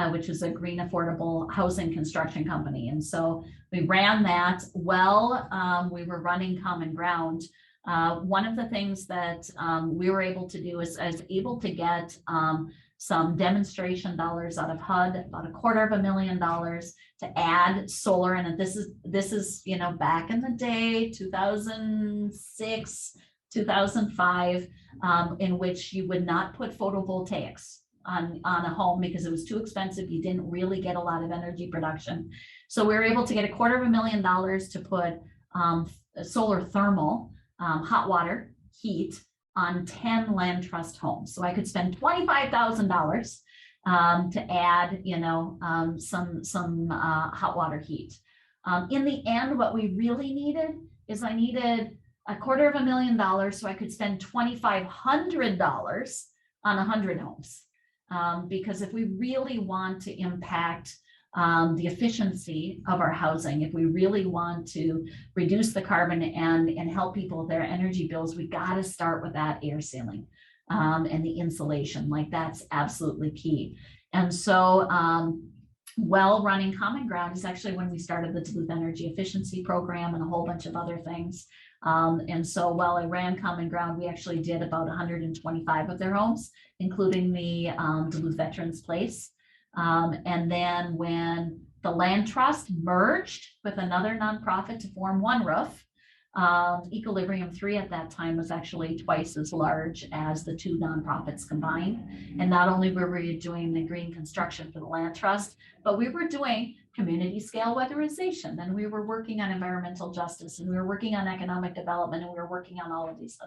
which is a green affordable housing construction company. And so we ran that while we were running Common Ground. One of the things that we were able to do is I was able to get some demonstration dollars out of HUD, about $250,000 to add solar. And this is back in the day, 2006, 2005, in which you would not put photovoltaics on a home because it was too expensive. You didn't really get a lot of energy production. So we were able to get $250,000 to put solar thermal hot water heat on 10 land trust homes. So I could spend $25,000 to add, some hot water heat. In the end, what we really needed is I needed $250,000 so I could spend $2,500 on 100 homes. Because if we really want to impact the efficiency of our housing, if we really want to reduce the carbon and help people with their energy bills, we got to start with that air sealing and the insulation. Like, that's absolutely key. And so well, running Common Ground is actually when we started the Duluth Energy Efficiency Program and a whole bunch of other things. And so while I ran Common Ground, we actually did about 125 of their homes, including the Duluth Veterans Place. And then when the Land Trust merged with another nonprofit to form One Roof, Equilibrium 3 at that time was actually twice as large as the two nonprofits combined. And not only were we doing the green construction for the Land Trust, but we were doing community scale weatherization, and we were working on environmental justice, and we were working on economic development, and we were working on all of these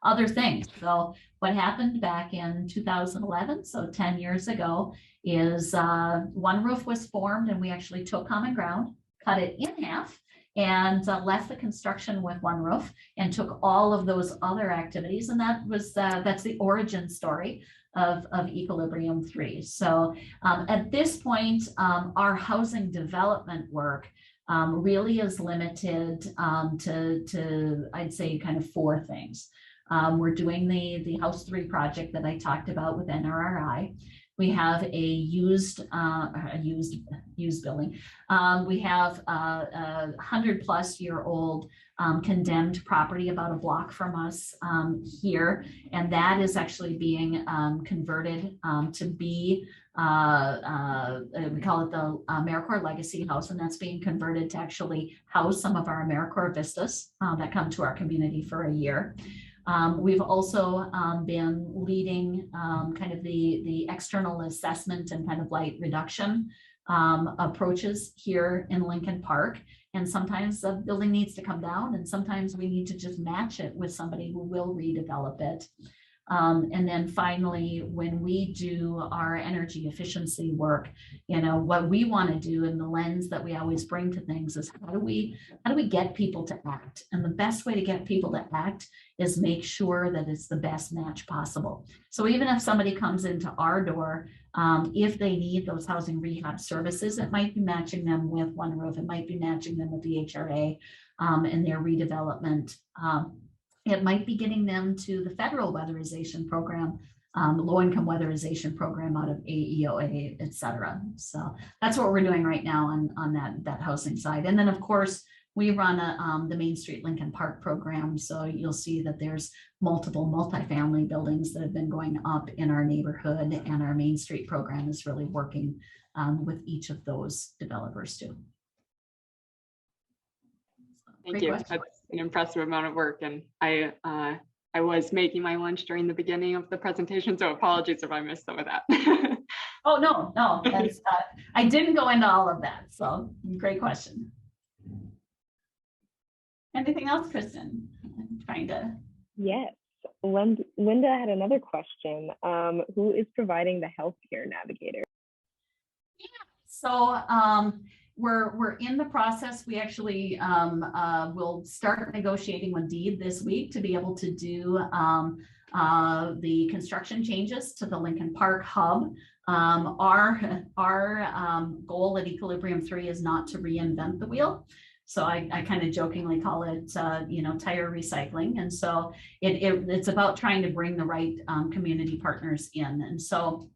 other things. So what happened back in 2011, so 10 years ago, is One Roof was formed, and we actually took Common Ground, cut it in half, and left the construction with One Roof and took all of those other activities. And that's the origin story of Equilibrium 3. So at this point, our housing development work really is limited to I'd say kind of four things. We're doing the House 3 project that I talked about with NRRI. We have a used building. We have a 100-plus-year-old condemned property about a block from us here, and that is actually being converted to be, we call it the AmeriCorps Legacy House, and that's being converted to actually house some of our AmeriCorps VISTAs that come to our community for a year. We've also been leading kind of the external assessment and kind of light reduction approaches here in Lincoln Park. And sometimes the building needs to come down, and sometimes we need to just match it with somebody who will redevelop it. And then finally, when we do our energy efficiency work, what we want to do, and the lens that we always bring to things, is how do we get people to act? And the best way to get people to act is make sure that it's the best match possible. So even if somebody comes into our door, if they need those housing rehab services, it might be matching them with One Roof, it might be matching them with the HRA and their redevelopment. It might be getting them to the federal weatherization program, low-income weatherization program out of AEOA, et cetera. So that's what we're doing right now on that housing side. And then, of course, we run the Main Street Lincoln Park program. So you'll see that there's multiple multifamily buildings that have been going up in our neighborhood, and our Main Street program is really working with each of those developers too. Thank you. That's an impressive amount of work, and I was making my lunch during the beginning of the presentation, so apologies if I missed some of that. Oh, no, that's, I didn't go into all of that, so great question. Anything else, Kristen? I'm trying to. Yes, Linda had another question. Who is providing the healthcare navigator? Yeah, so we're in the process. We actually will start negotiating with Deed this week to be able to do the construction changes to the Lincoln Park hub. Our goal at Equilibrium 3 is not to reinvent the wheel. So I kind of jokingly call it, tire recycling. And so it's about trying to bring the right community partners in. And so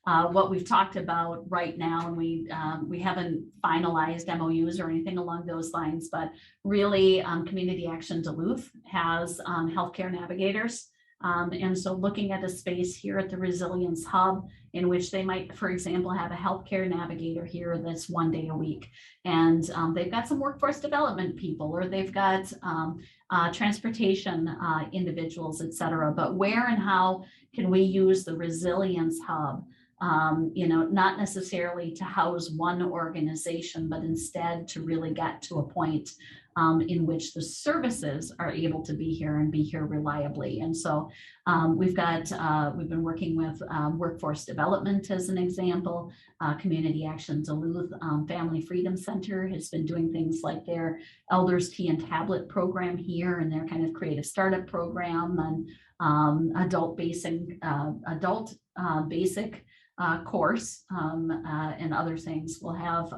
what we've talked about right now, and we haven't finalized MOUs or anything along those lines, but really Community Action Duluth has healthcare navigators. And so looking at a space here at the Resilience Hub in which they might, for example, have a healthcare navigator here that's 1 day a week. And they've got some workforce development people, or they've got transportation individuals, et cetera. But where and how can we use the Resilience Hub, not necessarily to house one organization, but instead to really get to a point in which the services are able to be here and be here reliably. And so we've been working with Workforce Development as an example. Community Action Duluth Family Freedom Center has been doing things like their Elders Tea and Tablet program here, and their kind of creative startup program, and adult basic course, and other things. We'll have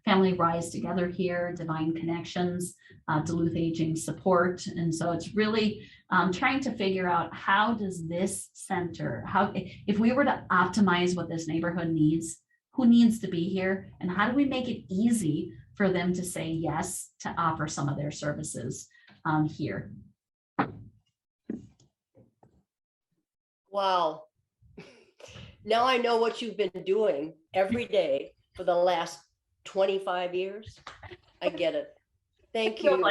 Family Rise Together here, Divine Connections, Duluth Aging Support. And so it's really trying to figure out, how does this center, if we were to optimize what this neighborhood needs, who needs to be here, and how do we make it easy for them to say yes to offer some of their services here. Wow. Now I know what you've been doing every day for the last 25 years. I get it. Thank you.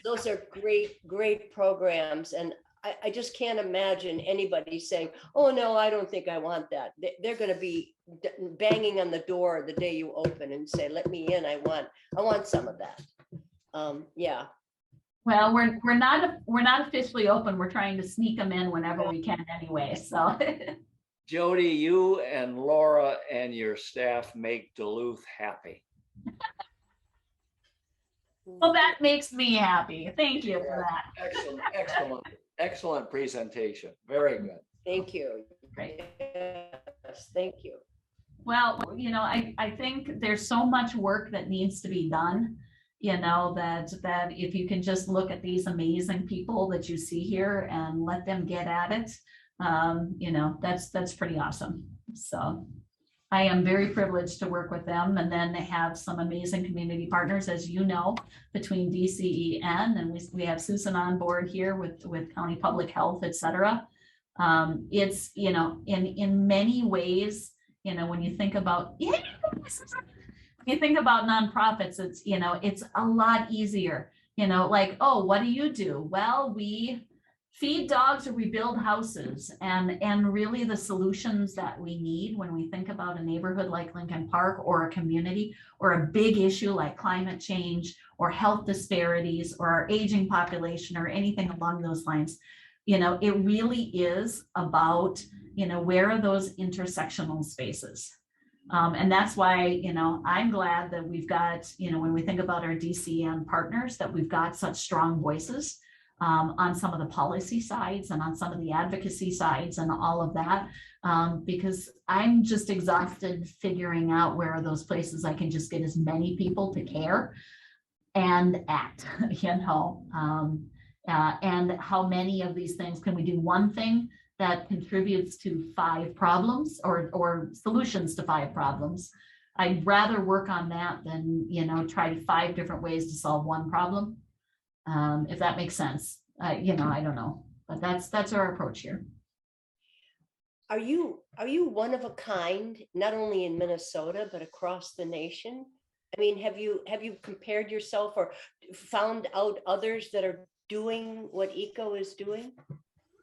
Those are great programs. And I just can't imagine anybody saying, oh, no, I don't think I want that. They're going to be banging on the door the day you open and say, let me in. I want some of that. Yeah. Well, we're not officially open. We're trying to sneak them in whenever we can anyway. So Jodi, you and Laura and your staff make Duluth happy. Well, that makes me happy. Thank you for that. Excellent presentation. Very good. Thank you. Great. Yes, thank you. Well, I think there's so much work that needs to be done, that if you can just look at these amazing people that you see here and let them get at it, that's pretty awesome. So I am very privileged to work with them, and then they have some amazing community partners, as you know, between DCEN, and we have Susan on board here with County Public Health, et cetera. It's, in many ways, when you think about, when you think about nonprofits, it's a lot easier, like, oh, what do you do? Well, we feed dogs or we build houses, and really the solutions that we need when we think about a neighborhood like Lincoln Park, or a community, or a big issue like climate change or health disparities or our aging population or anything along those lines, it really is about, where are those intersectional spaces? And that's why, I'm glad that we've got, when we think about our DCN partners, that we've got such strong voices on some of the policy sides and on some of the advocacy sides and all of that, because I'm just exhausted figuring out where are those places I can just get as many people to care and act, and how many of these things can we do one thing that contributes to 5 problems or solutions to 5 problems. I'd rather work on that than, try 5 different ways to solve one problem. If that makes sense, I don't know, but that's our approach here. Are you one of a kind, not only in Minnesota, but across the nation? I mean, have you compared yourself or found out others that are doing what ECO is doing?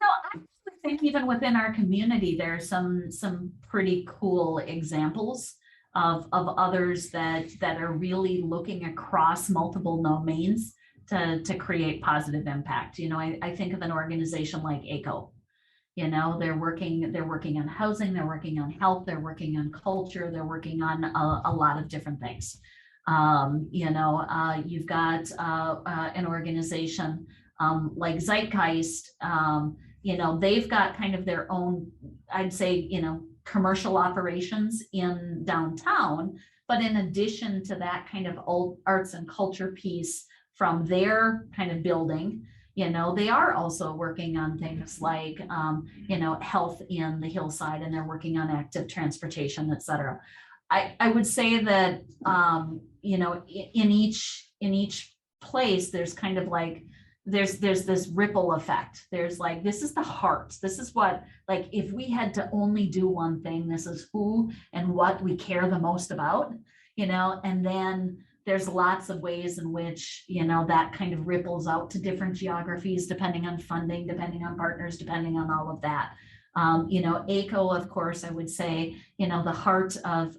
No, I think even within our community, there are some pretty cool examples of others that are really looking across multiple domains to create positive impact. I think of an organization like ECO, You know, they're working on housing, they're working on health, they're working on culture, they're working on a lot of different things. You know, you've got an organization like Zeitgeist. You know, they've got kind of their own, I'd say, you know, commercial operations in downtown. But in addition to that kind of old arts and culture piece from their kind of building, you know, they are also working on things like, you know, health in the hillside, and they're working on active transportation, et cetera. I would say that, you know, in each place, there's kind of like, there's this ripple effect. There's like, this is the heart. This is what, like, if we had to only do one thing, this is who and what we care the most about, you know, and then there's lots of ways in which, you know, that kind of ripples out to different geographies, depending on funding, depending on partners, depending on all of that. You know, ECO, of course, I would say, you know, the heart of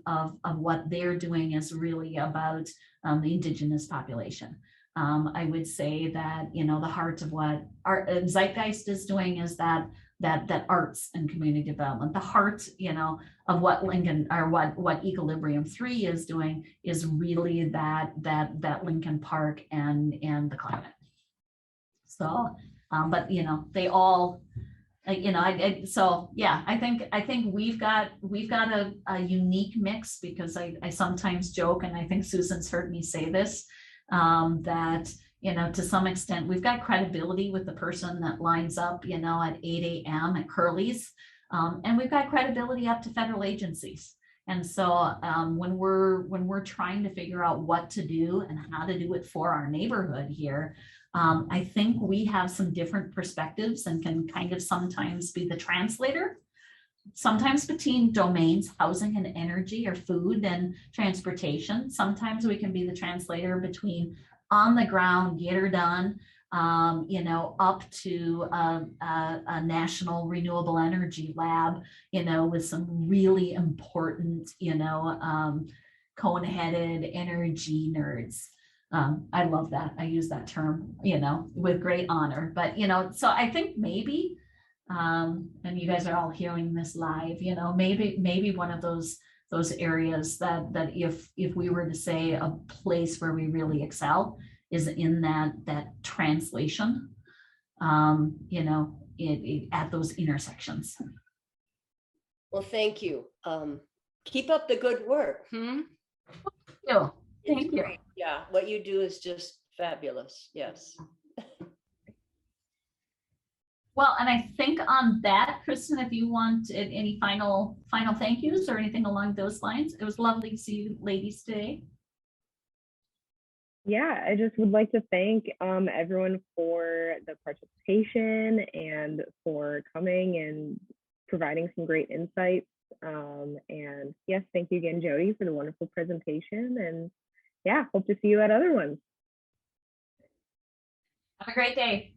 what they're doing is really about the Indigenous population. I would say that, you know, the heart of what our Zeitgeist is doing is that arts and community development. The heart, you know, of what Lincoln, or what Equilibrium 3 is doing is really that Lincoln Park and the climate. So, but you know, they all, you know, so yeah, I think we've got a unique mix, because I sometimes joke, and I think Susan's heard me say this, that, you know, to some extent, we've got credibility with the person that lines up, you know, at 8 a.m. at Curly's, and we've got credibility up to federal agencies. And so when we're trying to figure out what to do and how to do it for our neighborhood here, I think we have some different perspectives and can kind of sometimes be the translator, sometimes between domains, housing and energy, or food and transportation. Sometimes we can be the translator between on the ground, get her done, you know, up to a national renewable energy lab, you know, with some really important, you know, cone-headed energy nerds. I love that. I use that term, you know, with great honor. But, you know, so I think maybe, and you guys are all hearing this live, you know, maybe one of those areas that if we were to say a place where we really excel is in that translation, you know, at those intersections. Well, thank you. Keep up the good work. Thank you. Thank you. Yeah, what you do is just fabulous. Yes. Well, and I think on that, Kristen, if you want any final thank yous or anything along those lines, it was lovely to see you ladies today. Yeah, I just would like to thank everyone for the participation and for coming and providing some great insights. And yes, thank you again, Jodi, for the wonderful presentation. And yeah, hope to see you at other ones. Have a great day.